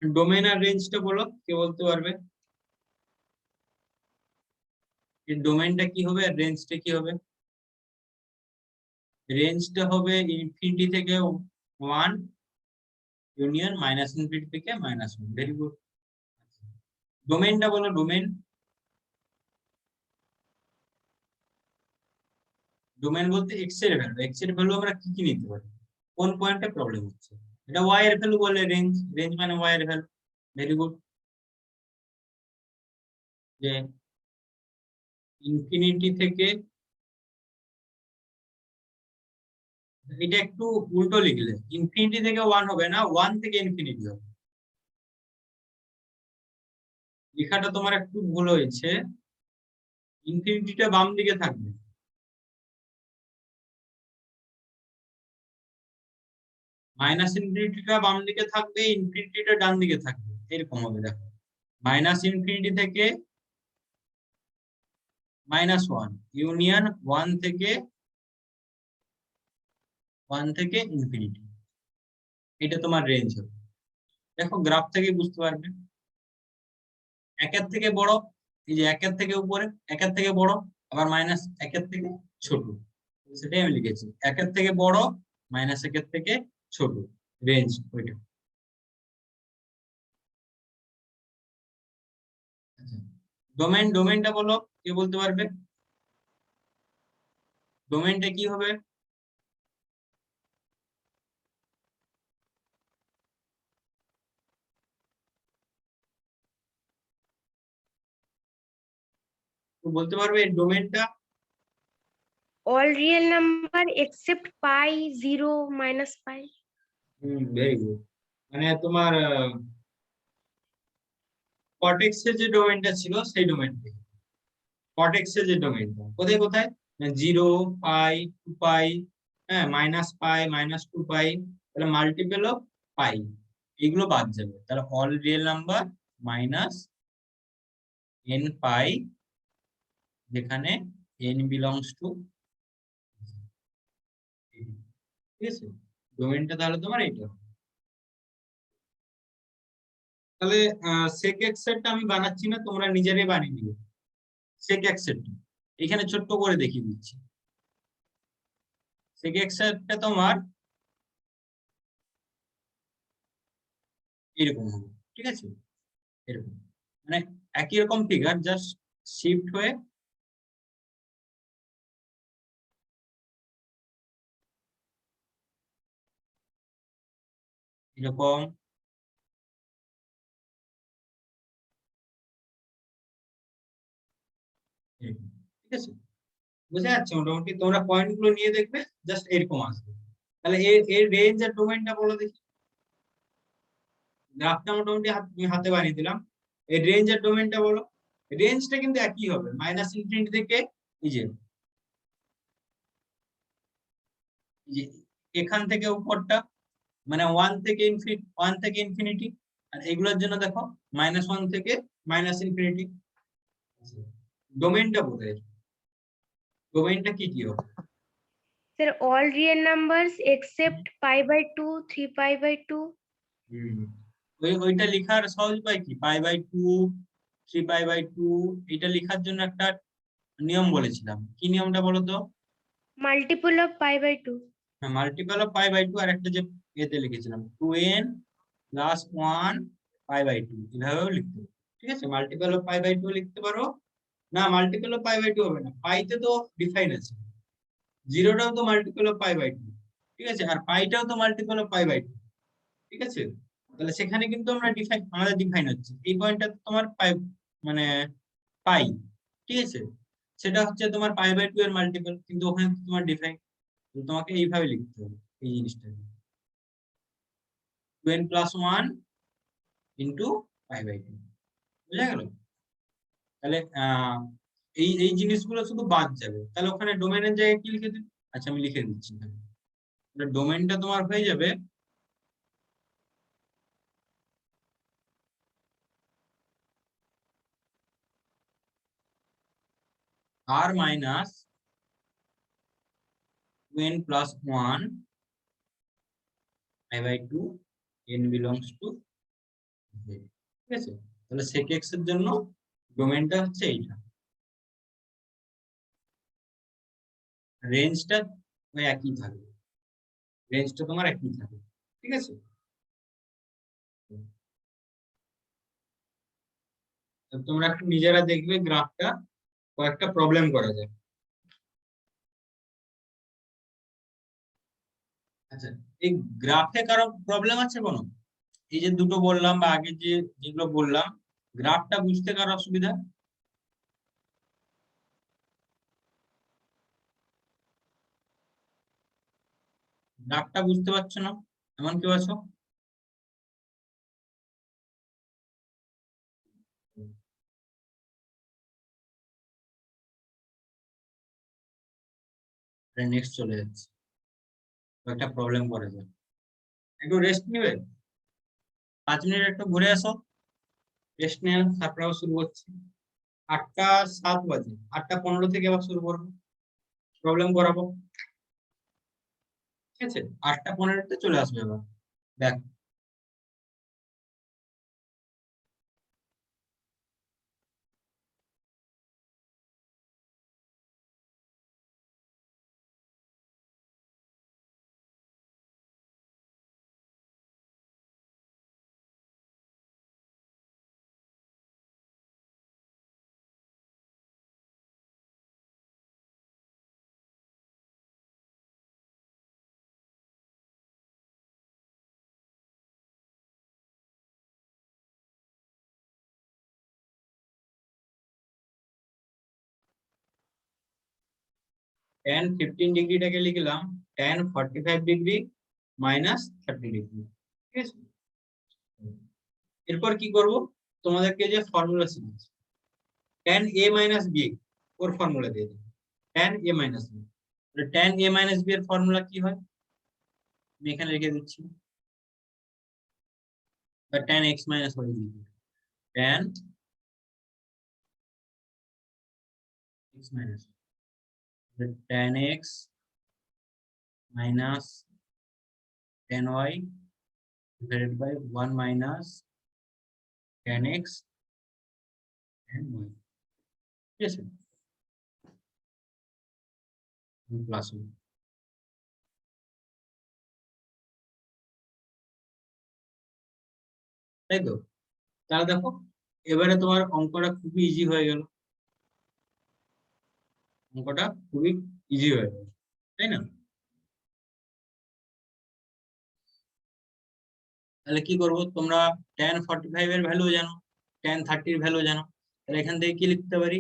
ডোমেন আর রেঞ্জটা বলো, কে বলতে পারবে? এই ডোমেনটা কি হবে আর রেঞ্জটা কি হবে? রেঞ্জটা হবে ইনফিনিটি থেকে 1 ইউনিয়ন মাইনাস ইনফিনিটি থেকে -1। Very good. ডোমেনটা বলো, ডোমেন। ডোমেন বলতে এক্স এর ভ্যালু, এক্স এর ভ্যালু আমরা কি কি নিতে পারি, কোন পয়েন্টে প্রবলেম হচ্ছে। এটা ওয়াই এর ভ্যালু বলে রেঞ্জ, রেঞ্জ মানে ওয়াই এর ভ্যালু। Very good. যে ইনফিনিটি থেকে, এটা একটু উল্টো লিখলে, ইনফিনিটি থেকে 1 হবে না, 1 থেকে ইনফিনিটি হবে। লেখাটা তোমার একটু ভুল হয়েছে, ইনফিনিটিটা বাম দিকে থাকবে, মাইনাস ইনফিনিটিটা বাম দিকে থাকবে, ইনফিনিটিটা ডান দিকে থাকবে, এরকম হবে দেখো। মাইনাস ইনফিনিটি থেকে -1 ইউনিয়ন 1 থেকে ইনফিনিটি, এটা তোমার রেঞ্জ হবে। দেখো গ্রাফ থেকে বুঝতে পারবে, একের থেকে বড়, এই যে একের থেকে উপরে, একের থেকে বড়, আবার মাইনাস একের থেকে ছোট, সেটাই আমি লিখেছি, একের থেকে বড়, মাইনাস একের থেকে ছোট, রেঞ্জ ওইটা। ডোমেন, ডোমেনটা বলো, কে বলতে পারবে? ডোমেনটা কি হবে? তো বলতে পারবে ডোমেনটা? all real number except pi, 0, minus pi. Very good. মানে তোমার কর্টেক্স এর যে ডোমেনটা ছিল সেই ডোমেনটা, কর্টেক্স এর যে ডোমেনটা কোথায় কোথায়, 0, পাই, 2 পাই, হ্যাঁ, -পাই, -2 পাই, তাহলে মাল্টিপল অফ পাই, এগুলো বাদ যাবে, তাহলে all real number minus n পাই, যেখানে n বিলংস টু, ঠিক আছে। ডোমেনটা তাহলে তোমার এইটা। তাহলে sec x সেটটা আমি বানাচ্ছি না, তোমরা নিজেরাই বানিয়ে নিবে sec x সেটটা। এখানে ছোট্ট করে দেখিয়ে দিচ্ছি। sec x সেটটা তোমার এরকম হবে, ঠিক আছে? এরকম মানে একই রকম ফিগার, জাস্ট শিফট হয়ে এরকম এরকম, ঠিক আছে? বুঝে যাচ্ছে মোটামুটি? তোমরা পয়েন্ট গুলো নিয়ে দেখবে, জাস্ট এরকম আসবে। তাহলে এর এর রেঞ্জ আর ডোমেইনটা বলো দেখি। গ্রাফটা মোটামুটি আমি হাতে বানিয়ে দিলাম। এর রেঞ্জ আর ডোমেইনটা বলো। রেঞ্জটা কিন্তু একই হবে, মাইনাস ইনফিনিটি থেকে এই যে এখান থেকে উপরটা, মানে 1 থেকে ইনফিনিটি। আর এগুলোর জন্য দেখো -1 থেকে -ইনফিনিটি। ডোমেইনটা বোঝায়, ডোমেইনটা কি কি হবে? Sir, all real numbers except pi/2, 3π/2. ওইটা লেখার সহজ উপায় কি? π/2, 3π/2 এটা লেখার জন্য একটা নিয়ম বলেছিলাম, কি নিয়মটা বলো তো? Multiple of pi/2. হ্যাঁ, মাল্টিপল অফ π/2। আর একটা যে এতে লিখেছিলাম 2n + 1 π/2, এভাবেও লিখতে পারো, ঠিক আছে? মাল্টিপল অফ π/2 লিখতে পারো। না, মাল্টিপল অফ π/2 হবে না, পাইতে তো ডিফাইন আছে। জিরোটাও তো মাল্টিপল অফ π/2, ঠিক আছে? আর পাইটাও তো মাল্টিপল অফ π/2, ঠিক আছে? তাহলে সেখানে কিন্তু আমাদের ডিফাইন হচ্ছে এই পয়েন্টটা তোমার পাই, মানে পাই, ঠিক আছে? সেটা হচ্ছে তোমার π/2 এর মাল্টিপল, কিন্তু ওখানে তো তোমার ডিফাইন। তোমাকে এইভাবে লিখতে হবে এই জিনিসটা, 2n + 1 * π/2, বুঝা গেল? তাহলে এই জিনিসগুলো শুধু বাদ যাবে। তাহলে ওখানে ডোমেইনের জায়গায় কি লিখে দিই? আচ্ছা, আমি লিখে দিচ্ছি। ডোমেইনটা তোমার হয়ে যাবে r - 2n + 1 π/2, n belongs to z, ঠিক আছে? তাহলে sec x এর জন্য ডোমেইনটা হচ্ছে এইটা। রেঞ্জটা ওই একই থাকবে, রেঞ্জটা তোমার একই থাকবে, ঠিক আছে? তো তোমরা একটু নিজেরা দেখবে গ্রাফটা, কয়েকটা প্রবলেম করা যায়। আচ্ছা, এই গ্রাফে কারো প্রবলেম আছে কোনো? এই যে দুটো বললাম বা আগে যেগুলো বললাম, গ্রাফটা বুঝতে কারো অসুবিধা? গ্রাফটা বুঝতে পারছো না এমন কেউ আছো? নেক্সট চলে যাচ্ছে, একটা প্রবলেম করা যায়। একটু রেস্ট নিবে, 5 মিনিট একটু ঘুরে আসো, রেস্ট নিয়ে তারপর আবার শুরু করছি। 8টা 7 বাজে, 8টা 15 থেকে আবার শুরু করবো, প্রবলেম করাবো, ঠিক আছে? 8টা 15-তে চলে আসবে আবার। দেখ, tan 15 ডিগ্রিটাকে লিখলাম tan 45 ডিগ্রি -30 ডিগ্রি, ঠিক আছে? এরপর কি করব? তোমাদেরকে যে ফর্মুলা শিখেছি, tan a - b, or formula দিয়ে দিই। tan a - b, tan a - b এর ফর্মুলা কি হয়? আমি এখানে লিখে দিচ্ছি, বা tan x - y লিখি। tan x - tan x - 10y divided by 1 minus 10x and y. ঠিক আছে, প্লাস তাই তো। তাহলে দেখো এবারে তোমার অঙ্কটা খুবই ইজি হয়ে গেল, অঙ্কটা খুবই ইজি হয়ে গেল, তাই না? তাহলে কি করব, তোমরা tan 45 এর ভ্যালু জানো, tan 30 এর ভ্যালু জানো, তাহলে এখান থেকে কি লিখতে পারি,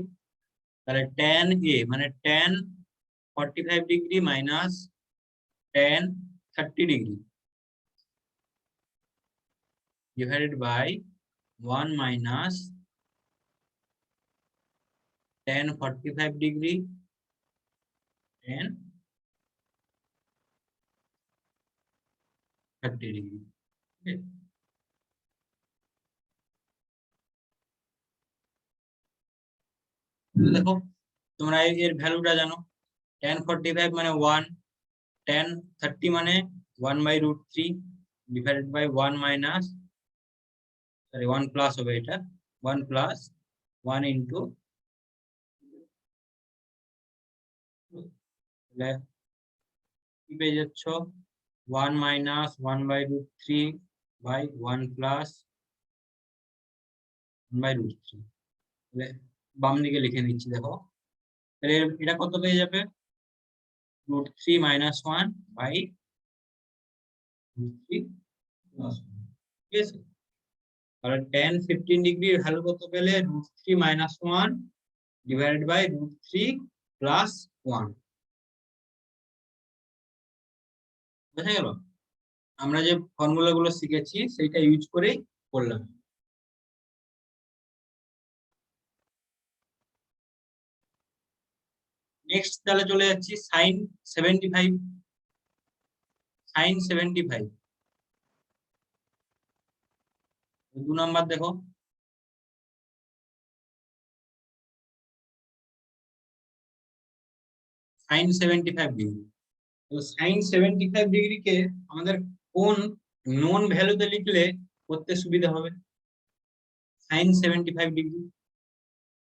তাহলে tan a মানে tan 45 degree minus tan 30 degree divided by 1 minus tan 45 degree tan 30 degree। Okay? দেখো তোমরা এর ভ্যালুটা জানো, tan 45 মানে 1, tan 30 মানে 1/√3 divided by 1 minus, sorry 1 plus হবে এটা, 1 প্লাস 1 ইন্টু কি পেয়ে যাচ্ছ 1 minus 1/√3 by 1 plus 1/√3। তাহলে বাম দিকে লিখে নিচ্ছি, দেখো তাহলে এটা কত পেয়ে যাবে, √3 minus 1 by √3 plus 1। ঠিক আছে, তাহলে tan 15 ডিগ্রি ভ্যালু কত পেলে, √3 minus 1 divided by √3 plus 1। বুঝা গেল, আমরা যে ফর্মুলা গুলো শিখেছি সেইটা ইউজ করেই করলাম। নেক্সট তাহলে চলে যাচ্ছি sin 75। sin 75 2 নাম্বার দেখো, sin 75 ডিগ্রি। তো sin 75 ডিগ্রি কে আমাদের কোন নন ভ্যালুতে লিখলে করতে সুবিধা হবে, sin 75 ডিগ্রি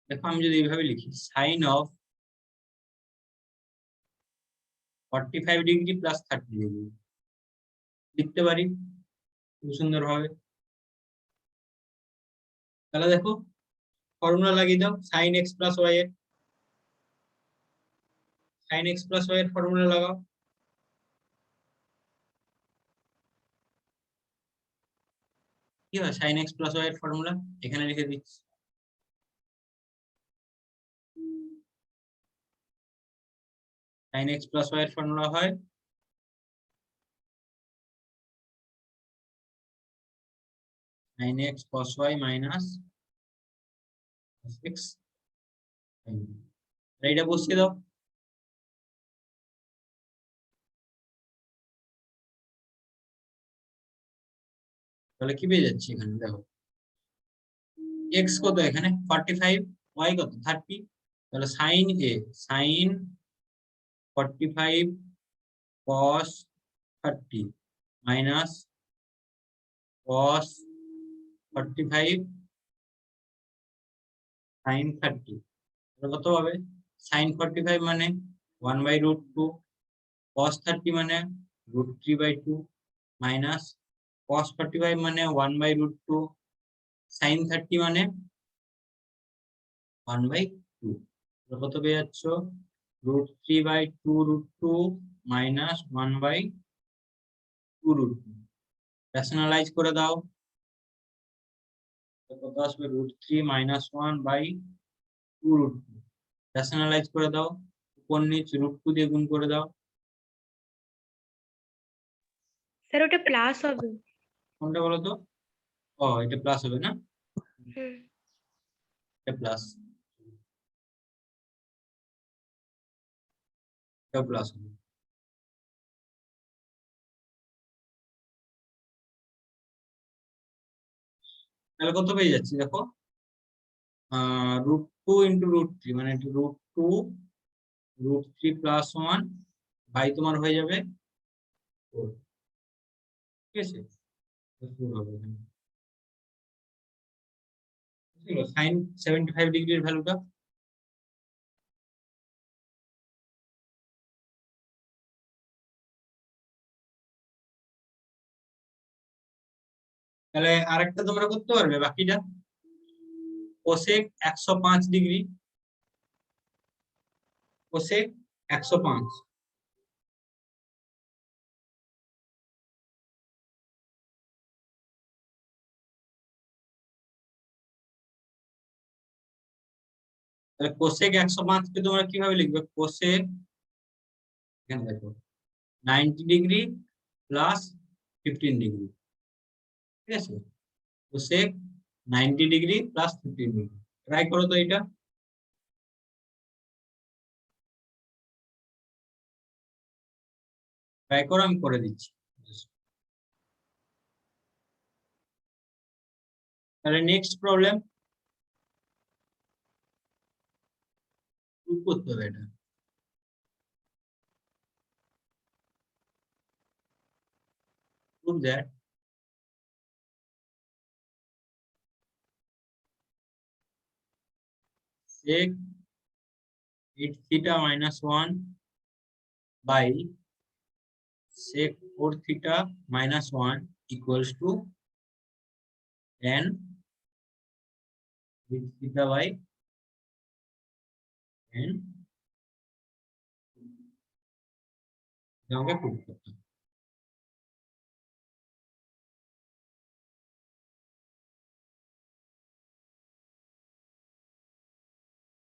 দেখো আমি যদি এইভাবে লিখি sin of 45 degree plus 30 degree লিখতে পারি খুব সুন্দর ভাবে। তাহলে দেখো ফর্মুলা লাগিয়ে দাও, sin x plus y এর, sin x plus y এর ফর্মুলা লাগাও। কি হয় sin x plus y এর ফর্মুলা, এখানে লিখে দিচ্ছি, sin x plus y এর ফর্মুলা হয় sin x cos y minus cos x sin y। এইটা বসিয়ে দাও, তাহলে কি পেয়ে যাচ্ছি এখানে দেখো x কত এখানে 45, y কত 30, তাহলে sin a sin 45 cos 30 minus cos 45 sin 30 কত হবে, sin 45 মানে 1/√2, cos 30 মানে √3/2 minus cos 45 মানে 1/√2, sin 30 মানে 1/2। কত পেয়ে যাচ্ছ, √3/2√2 minus 1/2√2। রেশনালাইজ করে দাও, কত আসবে, √3 minus 1/2√2। রেশনালাইজ করে দাও, উপর নিচ √2 দিয়ে গুণ করে দাও। স্যার ওটা প্লাস হবে। কোনটা বলো তো, ও এটা প্লাস হবে না, হুম। এটা প্লাস, এটা প্লাস হবে। তাহলে কত পেয়ে যাচ্ছি দেখো, √2 ইন্টু √3 মানে √2 √3 প্লাস 1 বাই তোমার হয়ে যাবে 4। ঠিক আছে, শুরু হবে এখানে। সাইন 75 ডিগ্রির ভ্যালুটা তাহলে আরেকটা তোমরা করতে পারবে বাকিটা। কোসেক 105 ডিগ্রি, কোসেক 105, তাহলে কোসেক 105 কে তোমরা কিভাবে লিখবে? কোসেক, এখানে দেখো 90 ডিগ্রি প্লাস 15 ডিগ্রি, ঠিক আছে, cosec 90 degree plus 15 degree. Try করো তো এটা, ট্রাই করো, আমি করে দিচ্ছি। তাহলে নেক্সট প্রবলেম প্রুভ করতে হবে এটা। Prove that sec 8 theta minus 1 by sec 4 theta minus 1 equals to tan 8 theta by tan, আমাকে প্রুভ করতে হবে।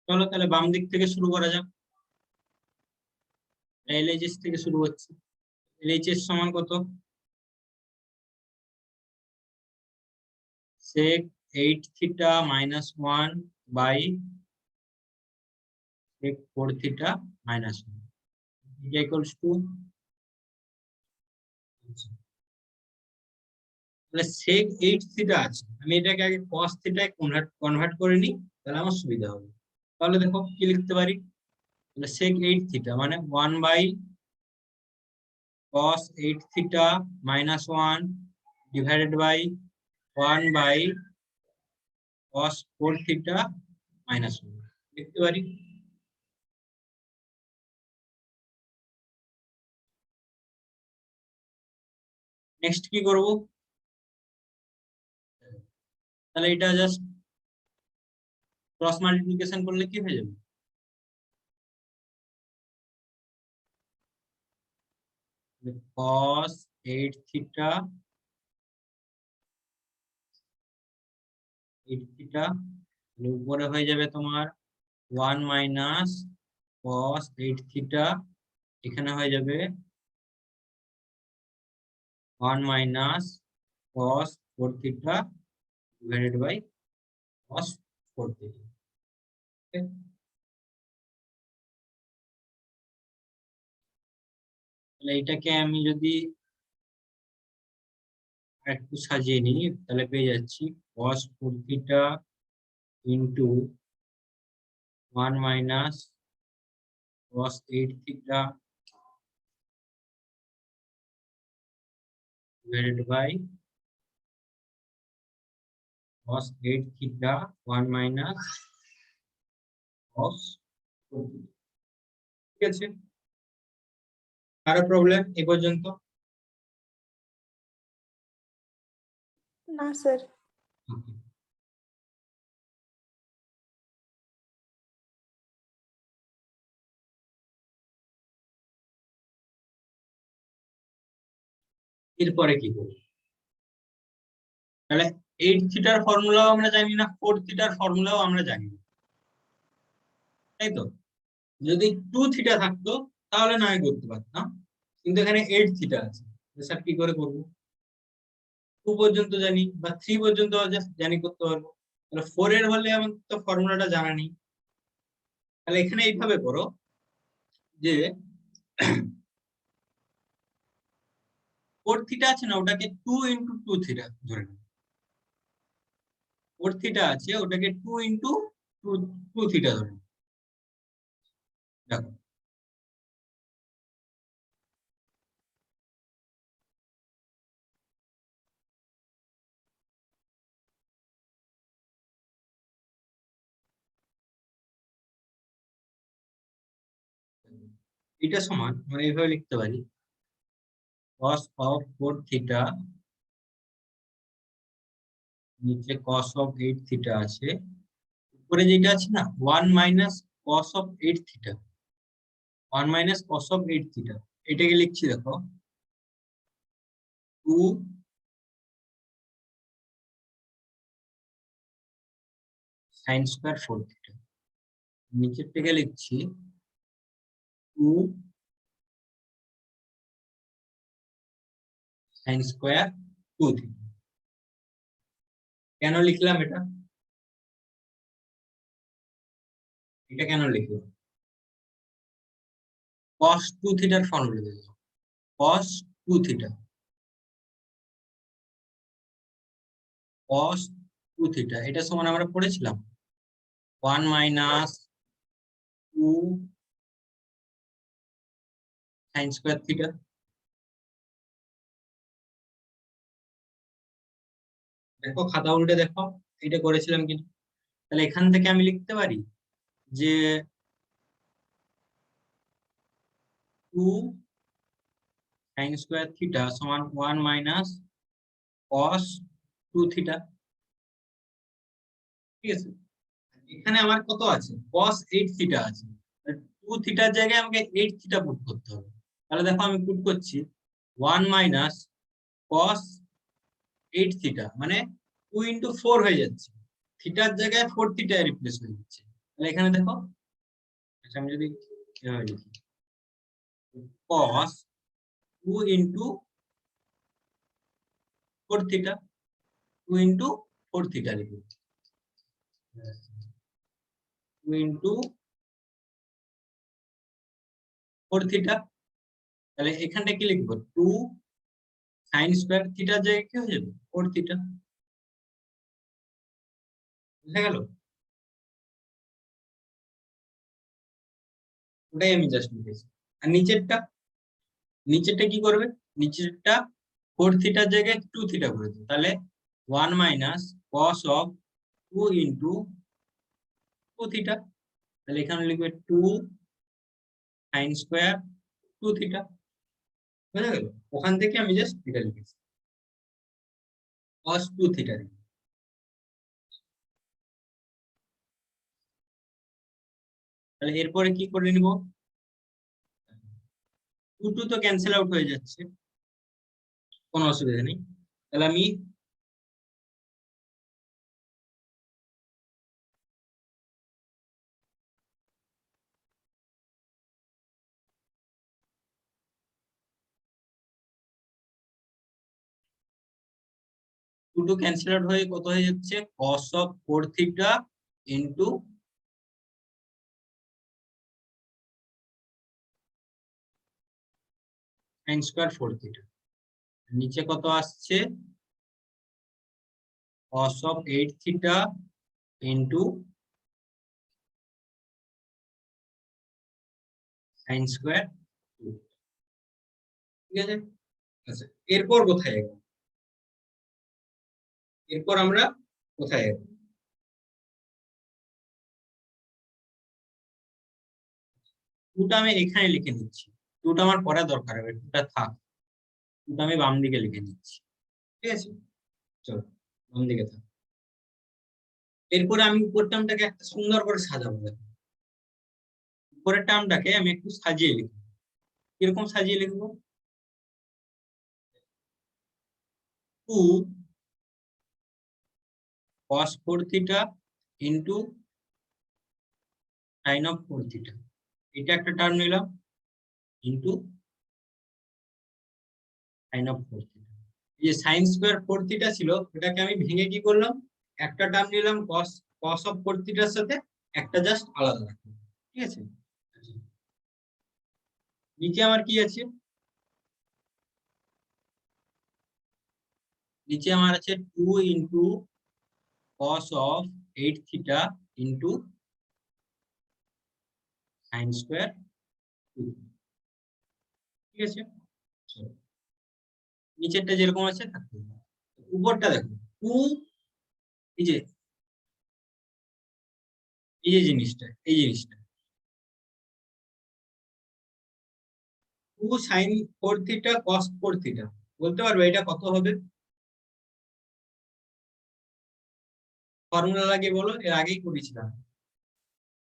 চলো তাহলে বাম দিক থেকে শুরু করা যাক। এলএইচএস থেকে শুরু হচ্ছে। এলএইচএস সমান কত? sec 8 theta minus 1 by sec 4 theta minus 1 equals to, তাহলে sec 8 theta আছে, আমি এটাকে আগে cos theta কনভার্ট করে নিই, তাহলে আমার সুবিধা হবে। তাহলে দেখো কি লিখতে পারি, তাহলে sec 8 theta মানে 1 by cos 8 theta minus 1 divided by 1 by cos 4 theta minus 1 লিখতে পারি। নেক্সট কি করব, তাহলে এটা জাস্ট ক্রস মাল্টিপ্লিকেশন করলে কি হয়ে যাবে, cos 8 theta 8 theta উপরে হয়ে যাবে তোমার 1 মাইনাস cos 8 theta, এখানে হয়ে যাবে 1 minus cos 4 theta divided by cos 4 theta। Okay? তাহলে এটাকে আমি যদি একটু সাজিয়ে নিই তাহলে পেয়ে যাচ্ছি cos 4 theta into 1 minus cos 8 theta divided by cos 8 theta 1 minus cos 4 theta। ঠিক আছে, আরো প্রবলেম এ পর্যন্ত? না স্যার। Okay. এরপরে কি করব, তাহলে 8 থিটার ফর্মুলাও আমরা জানি না, 4 থিটার ফর্মুলাও আমরা জানি না, তাই তো? যদি 2 থিটা থাকতো তাহলে না হয় করতে পারতাম, কিন্তু এখানে 8 থিটা আছে, স্যার কি করে করব? 2 পর্যন্ত জানি বা 3 পর্যন্ত জানি করতে পারবো, তাহলে 4 এর হলে আমার তো ফর্মুলাটা জানা নেই। তাহলে এখানে এইভাবে করো যে 4 থিটা আছে না, ওটাকে 2 ইন্টু 2 থিটা ধরে নাও। 4 থিটা আছে, ওটাকে 2 ইন্টু 2 থিটা ধরে নাও। দেখো এটা সমান মানে এইভাবে লিখতে পারি cos of 4 থিটা, নিচে cos of 8 থিটা আছে, উপরে যেটা আছে না 1 minus cos of 8 theta, 1 minus cos of 8 theta, এটাকে লিখছি দেখো 2 sin স্কয়ার 4 থিটা, নিচের থেকে লিখছি 2 sin স্কয়ার 2 থিটা। কেন লিখলাম এটা, এটা কেন লিখলাম? cos 2 থিটার ফর্মুলা দিলাম, cos 2 থিটা, cos 2 থিটা এটা সমান আমরা পড়েছিলাম 1 মাইনাস 2 sin স্কয়ার থিটা। দেখো খাতা উল্টে দেখো এটা করেছিলাম কিন্তু, তাহলে এখান থেকে আমি লিখতে পারি যে 2 sin স্কয়ার থিটা সমান 1 মাইনাস cos 2 থিটা। ঠিক আছে, এখানে আমার কত আছে cos 8 থিটা আছে, 2 থিটার জায়গায় আমাকে 8 থিটা পুট করতে হবে। তাহলে দেখো আমি পুট করছি 1 মাইনাস cos 8 থিটা মানে 2 ইন্টু 4 হয়ে যাচ্ছে, থিটার জায়গায় 4 থিটা রিপ্লেস হয়ে যাচ্ছে। তাহলে এখানে দেখো, আচ্ছা আমি যদি এভাবে লিখি cos 2 into 4 theta, 2 into 4 theta লিখি, 2 ইন্টু 4 থিটা। তাহলে এখানটা কি লিখবো 2 sin স্কয়ার থিটার জায়গায় কি হয়ে যাবে 4 থিটা। বুঝা গেল? ওটাই আমি জাস্ট লিখেছি। আর নিচেরটা কি করবে, নিচেরটা 4 থিটার জায়গায় 2 থিটা করে দিই, তাহলে 1 minus cos of 2 into 2 theta. তাহলে এখানে লিখবে 2 sin স্কয়ার 2 থিটা। বুঝা গেল? ওখান থেকে আমি জাস্ট থিটা লিখেছি, cos 2 থিটা। তাহলে এরপরে কি করে নিব, 2 তো ক্যান্সেল আউট হয়ে যাচ্ছে, কোনো অসুবিধা নেই। তাহলে আমি টু ক্যান্সেল আউট হয়ে কত হয়ে যাচ্ছে cos of 4 theta into sin square 4 theta, নিচে কত আসছে cos of 8 theta into sin square 2। ঠিক আছে, আচ্ছা এরপর কোথায় যাব, এরপর আমরা কোথায় যাব, টুটা আমি এখানে লিখে নিচ্ছি, টুটা আমার পড়া দরকার হবে, টুটা থাক, টুটা আমি বাম দিকে লিখে নিচ্ছি। ঠিক আছে, চলো বাম দিকে থাক। এরপরে আমি উপর টার্মটাকে একটা সুন্দর করে সাজাবো, দেখো উপরের টার্মটাকে আমি একটু সাজিয়ে লিখবো। কিরকম সাজিয়ে লিখবো, 2 cos 4 theta into sin of 4 theta, এটা একটা টার্ম নিলাম, ইন্টু sin অফ 4 থিটা। এই যে sin স্কয়ার 4 থিটা ছিল এটাকে আমি ভেঙে কি করলাম, একটা টার্ম নিলাম cos অফ 4 থিটার সাথে একটা জাস্ট আলাদা রাখলাম। ঠিক আছে, নিচে আমার কি আছে, নিচে আমার আছে 2 into cos of 8 theta into sin square 2। ঠিক আছে, চলো নিচেরটা যেরকম আছে থাকবে, উপরটা দেখো 2, এই যে এই যে জিনিসটা 2 sin 4 থিটা cos 4 থিটা, বলতে পারবে এটা কত হবে? ফর্মুলা লাগিয়ে বলো, এর আগেই করেছিলাম।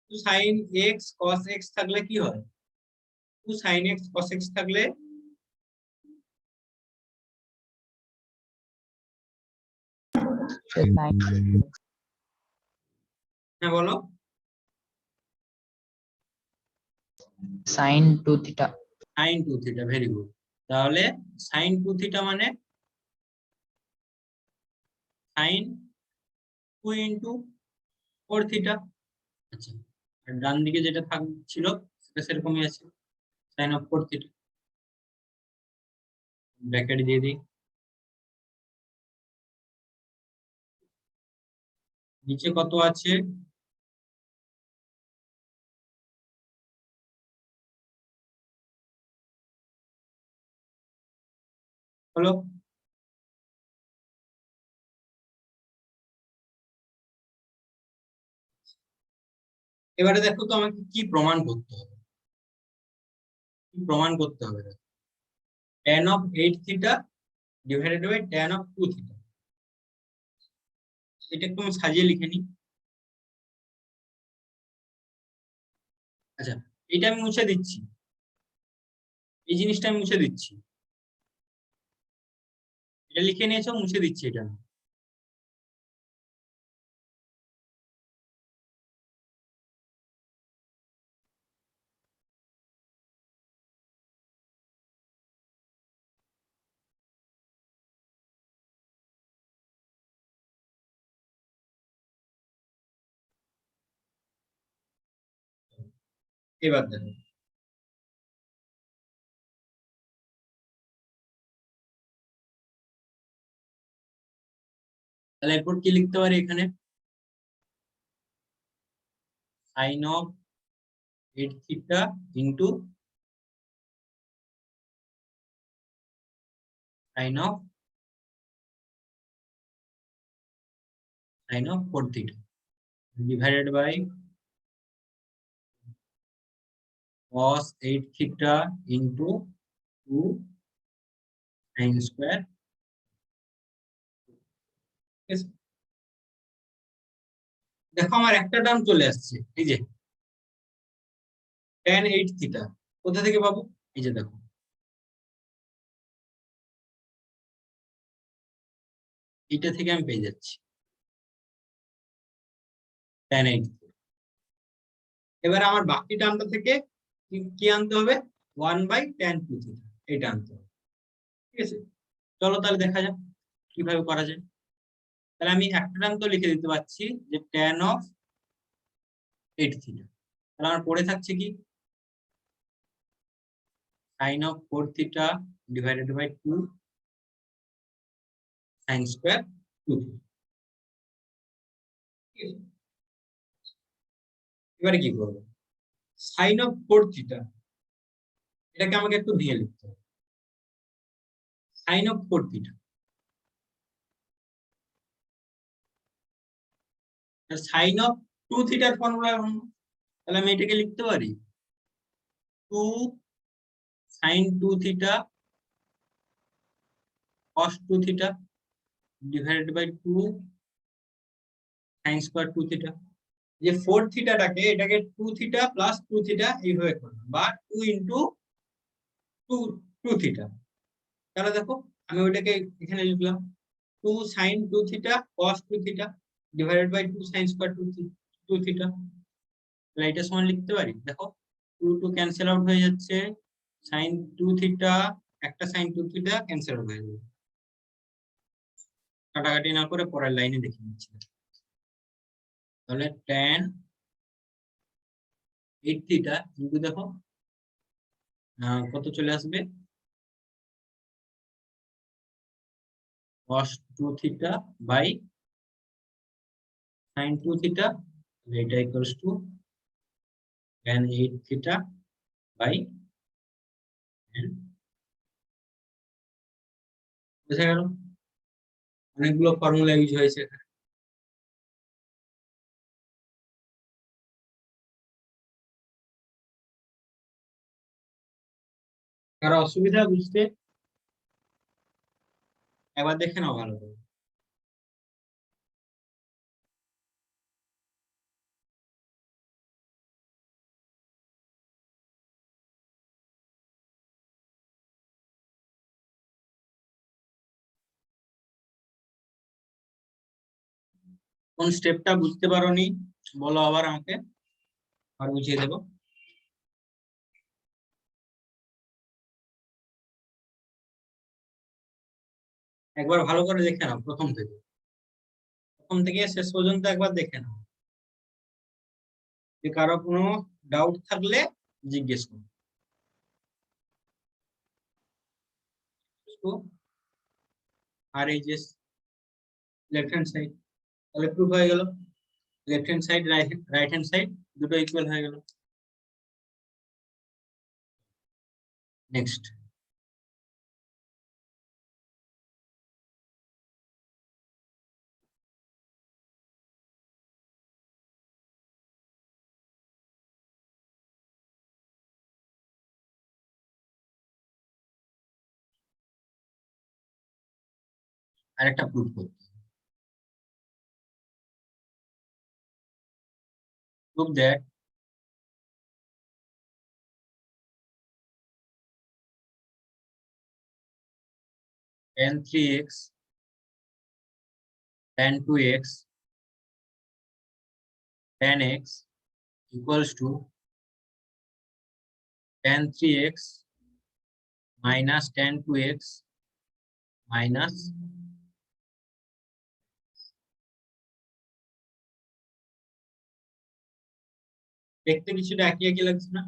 2 sin x cos x থাকলে কি হয়? 2 sin x cos x থাকলে হ্যাঁ বলো। sin 2 theta sin 2 theta, very good. তাহলে sin 2 থিটা মানে sin 2 ইনটু 4 থিটা। আচ্ছা, আর ডান দিকে যেটা থাকছিল সেটা সেরকমই আছে, sin of 4 থিটা। ব্র্যাকেট দিয়ে দিই, নিচে কত আছে? হলো এবারে দেখো তো আমাকে কি প্রমাণ করতে হবে, কি প্রমাণ করতে হবে? দেখো, tan of 8 theta divided by tan of 2 theta. এটা একটু আমি সাজিয়ে লিখে নিই। আচ্ছা, এটা আমি মুছে দিচ্ছি, এই জিনিসটা আমি মুছে দিচ্ছি। এটা লিখে নিয়েছো, মুছে দিচ্ছি এটা আমি। এবার দেখো, তাহলে এরপর কি লিখতে পারি এখানে? sin of 8 theta into sin of 4 theta divided by cos 8 theta into 2 sin square. দেখো আমার একটা টার্ম চলে আসছে, এই যে tan 8 থিটা। কোথা থেকে পাবো? এই যে দেখো, এটা থেকে আমি পেয়ে যাচ্ছি tan 8। এবার আমার বাকি টার্মটা থেকে কি আনতে হবে? 1/tan 2 থিটা, এটা আনতে হবে। ঠিক আছে, চলো তাহলে দেখা যাক কিভাবে করা যায়। তাহলে আমি একটা টার্ম তো লিখে দিতে পারছি যে tan of 8 থিটা। তাহলে আমার পড়ে থাকছে কি? sin of 4 theta divided by 2 sin square 2 theta. এবারে কি করবো? sin of 4 থিটা, এটাকে আমাকে একটু দিয়ে লিখতে হবে। sin of 4 theta, sin of 2 থিটার ফর্মুলা, তাহলে আমি এটাকে লিখতে পারি 2 sin 2 theta cos 2 theta divided by 2 sin square 2 theta. যে 4 থিটাটাকে, এটাকে 2 থিটা প্লাস 2 থিটা এইভাবে করলাম, বা 2 ইনটু 2 থিটা। তাহলে দেখো আমি ওইটাকে এখানে লিখলাম 2 sin 2 theta cos 2 theta divided by 2 sin square 2 theta. তাহলে এটা সমান লিখতে পারি, দেখো 2 2 ক্যান্সেল আউট হয়ে যাচ্ছে, sin 2 থিটা, একটা sin 2 থিটা ক্যান্সেল আউট হয়ে যাবে। কাটাকাটি না করে পরের লাইনে দেখে নিচ্ছি। তাহলে tan 8 থিটা কিন্তু দেখো কত চলে আসবে? cos 2 theta by sin 2 theta, এটা equals to tan 8 theta by tan। বুঝা গেল? অনেকগুলো ফর্মুলা ইউজ হয়েছে। কারো অসুবিধা বুঝতে? একবার দেখে নাও ভালো করে। কোন স্টেপটা বুঝতে পারোনি বলো আবার আমাকে, আর বুঝিয়ে দেবো। একবার ভালো করে দেখে নাও প্রথম থেকে শেষ পর্যন্ত একবার দেখে নাও। যে কারো কোনো ডাউট থাকলে জিজ্ঞেস করো। আর এই যে লেফট হ্যান্ড সাইড, তাহলে প্রুফ হয়ে গেল। Left hand side right hand side দুটো ইকুয়াল হয়ে গেল। নেক্সট, আরেকটা প্রুফ করতে। Prove that tan 3x tan 2x tan x equals to tan 3x minus tan 2x minus দেখতে কিছুটা একই একই লাগছে না?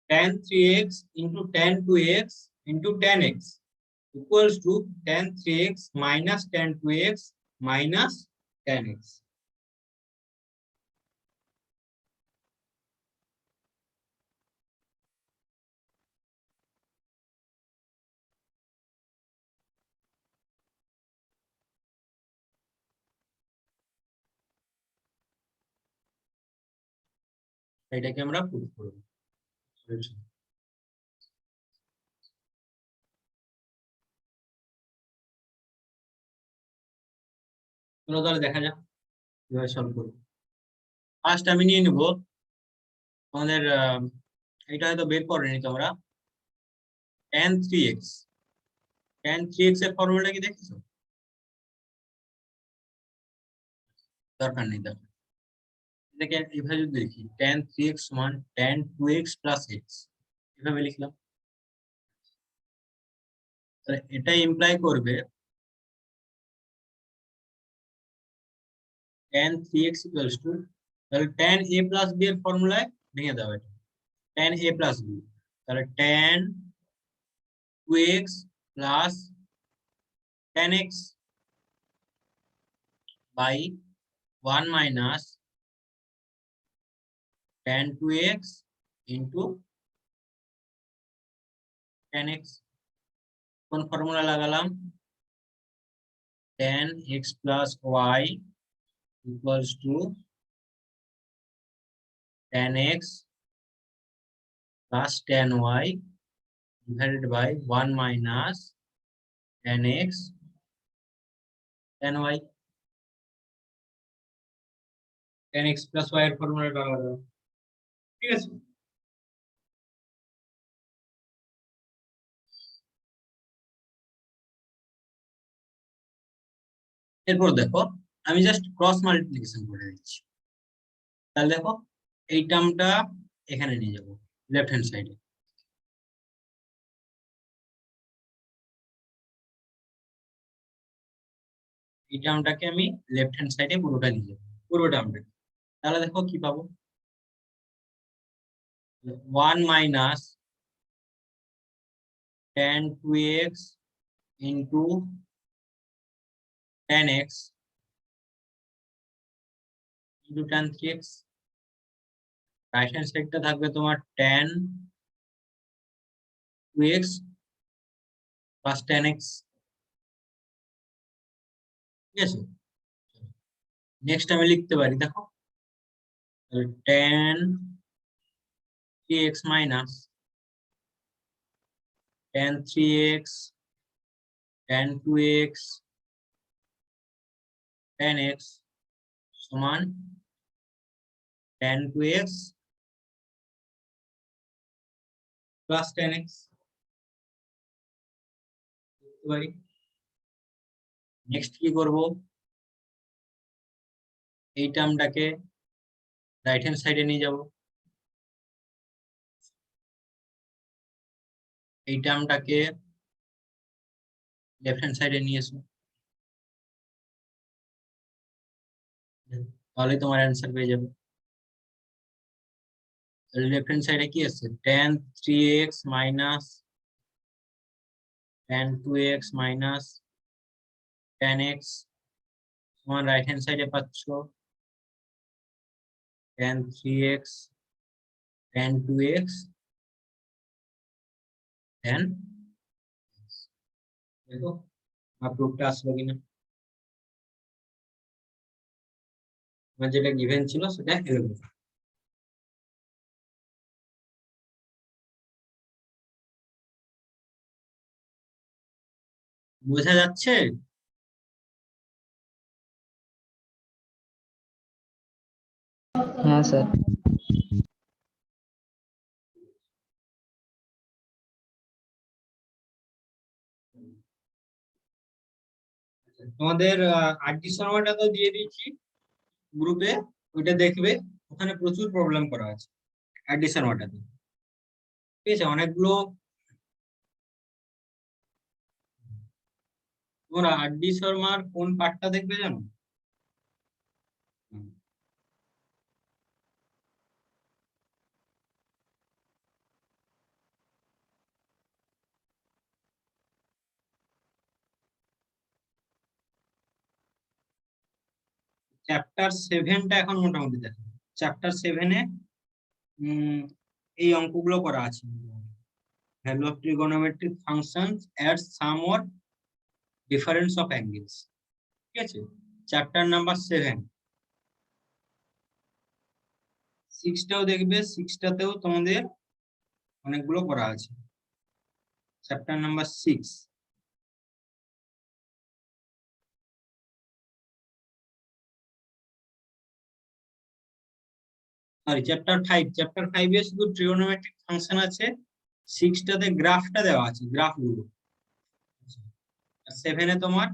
tan 3x into tan 2x into tan x equals to tan 3x minus tan 2x minus tan x. এটাকে আমরা proof করব। চলো তাহলে দেখা যাক কিভাবে সলভ করব। ফার্স্ট আমি নিয়ে নেব আমাদের এটা হয়তো বের করেনি তোমরা, tan 3x। tan 3x এর ফর্মুলা কি দেখেছো? দরকার নেই, দরকার। এটাকে এভাবে যদি লিখি tan 3x সমান tan 2x plus x, এভাবে লিখলাম। তাহলে এটা ইমপ্লাই করবে tan 3x equals to, তাহলে tan a plus b এর ফর্মুলায় ভেঙে দাও এটা, tan a plus b, তাহলে tan 2x plus tan x by 1 minus tan 2x into tan x। কোন ফর্মুলা লাগালাম? tan x plus y equals to tan x plus tan y divided by 1 minus tan x tan y। tan x plus y এর ফর্মুলাটা লাগাবো, ঠিক আছে? এরপর দেখো আমি জাস্ট ক্রস মাল্টিপ্লিকেশন করে দিচ্ছি। তাহলে দেখো এই টার্মটা এখানে নিয়ে যাব লেফট হ্যান্ড সাইডে, এই টার্মটাকে আমি লেফট হ্যান্ড সাইডে পুরোটা নিয়ে যাব, পুরো টার্মটা। তাহলে দেখো কি পাবো, 1 minus tan 2x into tan x into tan 3x। Right hand সাইডটা থাকবে তোমার tan 2x plus tan x, ঠিক আছে? নেক্সট আমি লিখতে পারি, দেখো tan 3x minus tan 3x tan 2x tan x সমান tan 2x plus tan x next কি করব, এই টার্মটাকে রাইট হ্যান্ড সাইডে নিয়ে যাব, এই টার্মটাকে লেফট হ্যান্ড সাইডে নিয়ে এসো, তাহলে তোমার অ্যান্সার পেয়ে যাবে। লেফট হ্যান্ড সাইডে কি আছে, tan 3x minus tan 2x minus tan x তোমার রাইট হ্যান্ড সাইডে পাচ্ছ tan 3x tan 2x tan x। দেখো আমার প্রুফটা আসলো কিনা, আমার যেটা গিভেন ছিল সেটা এলো। বোঝা যাচ্ছে? হ্যাঁ স্যার। তোমাদের আরডি শর্মাটা তো দিয়ে দিয়েছি গ্রুপে, ওইটা দেখবে, ওখানে প্রচুর প্রবলেম করা আছে আরডি শর্মাটাতে, ঠিক আছে? অনেকগুলো তোমরা আরডি শর্মার কোন পার্টটা দেখবে জানো? চ্যাপ্টার 7টা এখন মোটামুটি দেখো, চ্যাপ্টার 7-এ এই অঙ্কগুলো করা আছে, value of trigonometric functions at some or difference of angles, ঠিক আছে? চ্যাপ্টার নাম্বার 7, 6টাও দেখবে, 6টাতেও তোমাদের অনেকগুলো করা আছে, চ্যাপ্টার নাম্বার 6। সরি চ্যাপ্টার 5 এ শুধু ট্রিগোনোমেট্রিক ফাংশন আছে, 6টাতে গ্রাফটা দেওয়া আছে, গ্রাফগুলো। 7-এ তোমার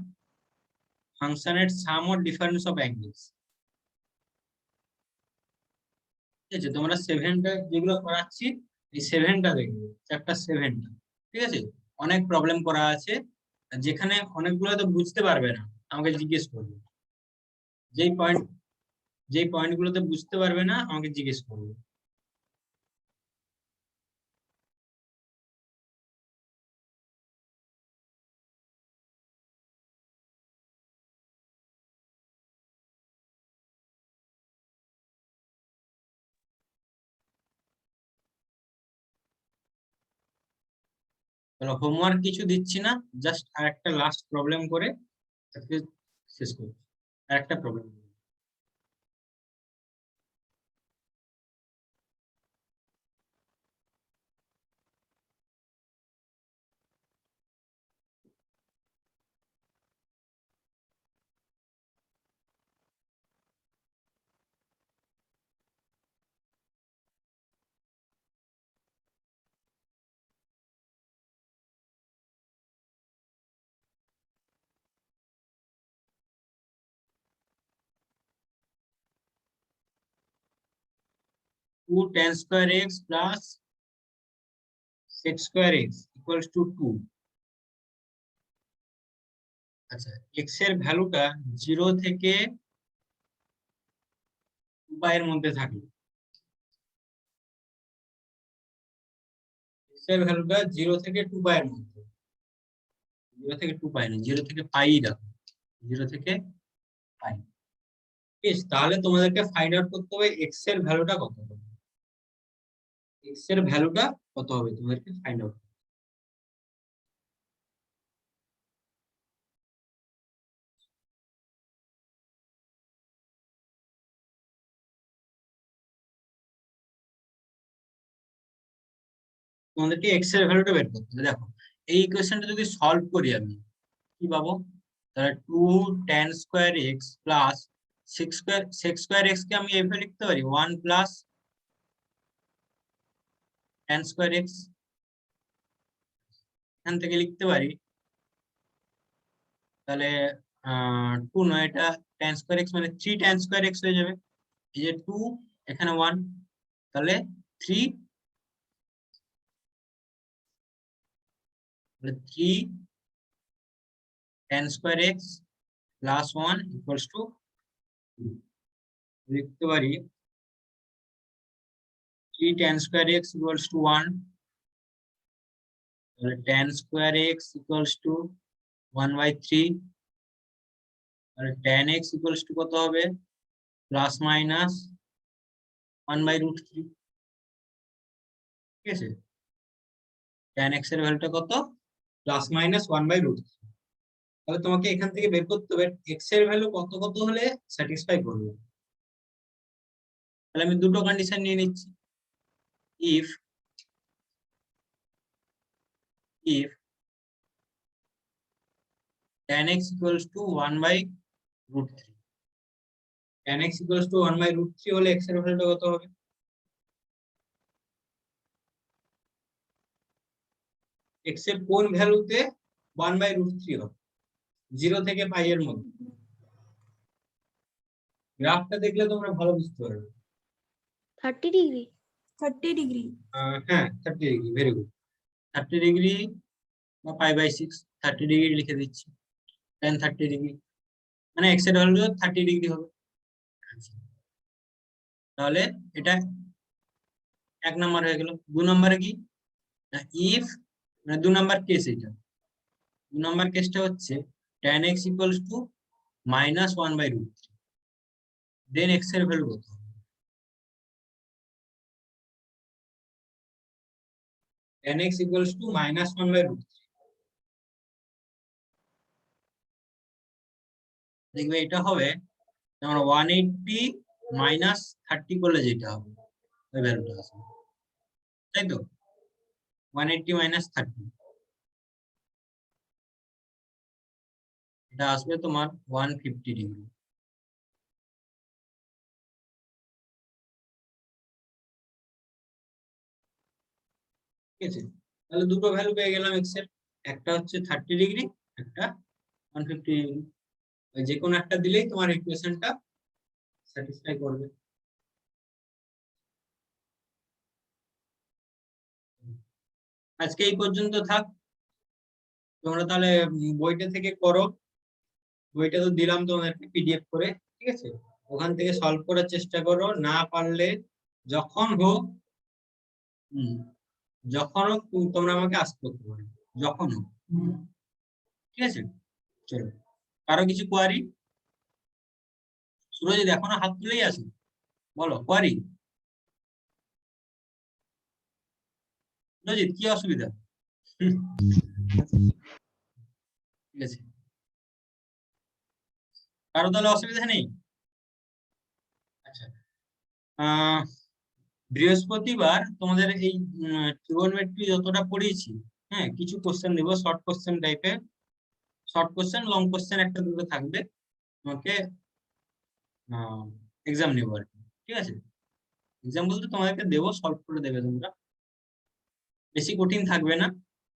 ফাংশনের সাম অর ডিফারেন্স অফ অ্যাঙ্গেলস, ঠিক আছে? তোমরা 7টা যেগুলো করাচ্ছি, এই 7টা দেখবে, চ্যাপ্টার 7টা, ঠিক আছে? অনেক প্রবলেম করা আছে, যেখানে অনেকগুলো তো বুঝতে পারবে না, আমাকে জিজ্ঞেস করবে, যেই পয়েন্টগুলোতে বুঝতে পারবে না আমাকে জিজ্ঞেস করবে। হোমওয়ার্ক কিছু দিচ্ছি না, জাস্ট আর একটা লাস্ট প্রবলেম করে আজকে শেষ করছি, আর একটা problem. Two tan square x plus sec square x equals to 2। আচ্ছা, এক্স এর ভ্যালুটা 0 থেকে 2π এর মধ্যে থাকে, এক্স এর ভ্যালুটা 0 থেকে 2π এর মধ্যে, 0 থেকে 2π না, 0 থেকে পাই দেখো, 0 থেকে পাই। ঠিক, তাহলে তোমাদেরকে ফাইন্ড আউট করতে হবে এক্স এর ভ্যালুটা কত হবে, এক্স এর ভ্যালুটা কত হবে তোমাদেরকে ফাইন্ড আউট। তোমাদেরকে এক্স এর ভ্যালুটা বের করতে হবে। দেখো এই ইকুয়েশনটা যদি সলভ করি আমি কি পাবো, তাহলে 2 tan square x plus 6 square x কে আমি এইভাবে লিখতে পারি 1 প্লাস tan স্কয়ার x, এখান থেকে লিখতে পারি তাহলে 2 নয়, এটা tan স্কয়ার x মানে 3 tan স্কয়ার x হয়ে যাবে। এই যে 2 এখানে 1, তাহলে 3 tan square x plus 1 equals to লিখতে পারি 3 tan square x equals to 1, তাহলে tan square x equals to 1/3, তাহলে tan x ইকুয়ালস টু কত হবে, প্লাস মাইনাস 1/√3। ঠিক আছে, tan x এর ভ্যালুটা কত, প্লাস মাইনাস 1/√3। তাহলে তোমাকে এখান থেকে বের করতে হবে x এর ভ্যালু কত কত হলে স্যাটিসফাই করবে। তাহলে আমি দুটো কন্ডিশন নিয়ে নিচ্ছি, if tan x equals to 1/√3, tan x equals to 1/√3 হলে x এর ভ্যালুটা কত হবে, x এর কোন ভ্যালুতে 1/√3 হবে, 0 থেকে পাই এর মধ্যে। গ্রাফটা দেখলে তোমরা ভালো বুঝতে পারবে। 30 ডিগ্রি। 30 ডিগ্রি। হ্যাঁ 30 ডিগ্রি, ভেরি গুড। 30 ডিগ্রি বা π/6, 30 ডিগ্রি লিখে দিচ্ছি, tan 30 ডিগ্রি মানে x এর ভ্যালু 30 ডিগ্রি হবে। তাহলে এটা এক নাম্বার হয়ে গেল। 2 নম্বরে কি, ইফ মানে 2 নাম্বার কেস, এটা 2 নাম্বার কেসটা হচ্ছে tan x equals to -1/√3, then x এর ভ্যালু কত হবে, tan x equals to -1/√3, দেখবে এটা হবে যেমন 180 মাইনাস 30 করলে যেটা হবে ওই ভ্যালুটা আসবে, তাই তো 180 মাইনাস 30 এটা আসবে তোমার 150 ডিগ্রি। ঠিক আছে, তাহলে দুটো ভ্যালু পেয়ে গেলাম x এর, একটা হচ্ছে 30 ডিগ্রি, একটা 150 ডিগ্রি। যে কোনো একটা দিলেই তোমার ইকুয়েশনটা স্যাটিসফাই করবে। আজকে এই পর্যন্ত থাক, তোমরা তাহলে বইটা থেকে করো, বইটা তো দিলাম তোমাদেরকে পিডিএফ করে, ঠিক আছে, ওখান থেকে সলভ করার চেষ্টা করো, না পারলে যখন হোক যখন হোক তোমরা আমাকে আস্ক করতে পারো, যখন হোক। ঠিক আছে, চলো, কারো কিছু কোয়ারি? সুরজিৎ এখনো হাত তুলেই আছে, বলো কোয়ারি। সুরজিৎ কি অসুবিধা? ঠিক আছে, কারো তাহলে অসুবিধা নেই? আচ্ছা, বৃহস্পতিবার তোমাদের এই ট্রিগোনোমেট্রি যতটা পড়িয়েছি, হ্যাঁ কিছু কোশ্চেন দেবো, শর্ট কোশ্চেন টাইপের, শর্ট কোশ্চেন লং কোশ্চেন একটা দুটো থাকবে, তোমাকে এক্সাম নেবো আর কি। ঠিক আছে, এক্সাম বলতে তোমাদেরকে দেবো, সলভ করে দেবে তোমরা, বেশি কঠিন থাকবে না,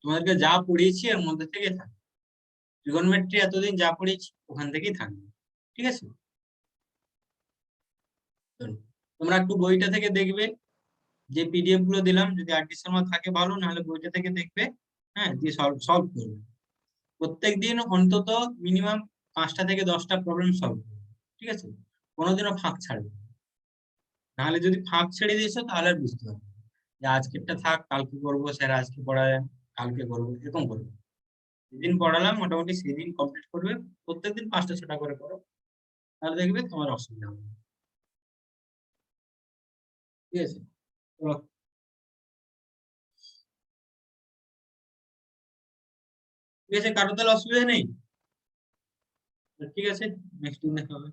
তোমাদেরকে যা পড়িয়েছি এর মধ্যে থেকে থাকবে, ট্রিগোনোমেট্রি এতদিন যা পড়িয়েছি ওখান থেকেই থাকবে। ঠিক আছে, তোমরা একটু বইটা থেকে দেখবে, যে পিডিএফ গুলো দিলাম, যদি আর ডি শর্মা থাকে ভালো, নাহলে বইটা থেকে দেখবে, হ্যাঁ দিয়ে সলভ করবে। প্রত্যেকদিন অন্তত মিনিমাম 5টা থেকে 10টা প্রবলেম সলভ করবে। ঠিক আছে, কোনোদিনও ফাঁক ছাড়বে না। নাহলে যদি ফাঁক ছেড়ে দিয়েছো তাহলে আর বুঝতে পারবে না। যে আজকেরটা থাক, কালকে করবো, স্যার আজকে পড়ালেন কালকে করবো, এরকম করবে। যেদিন পড়ালাম মোটামুটি সেদিন কমপ্লিট করবে, প্রত্যেকদিন 5টা 6টা করে করো, তাহলে দেখবে তোমার অসুবিধা হবে না। ঠিক আছে, চলো। ঠিক আছে, কারো তাহলে অসুবিধা নেই? ঠিক আছে, নেক্সট দিন দেখা হবে।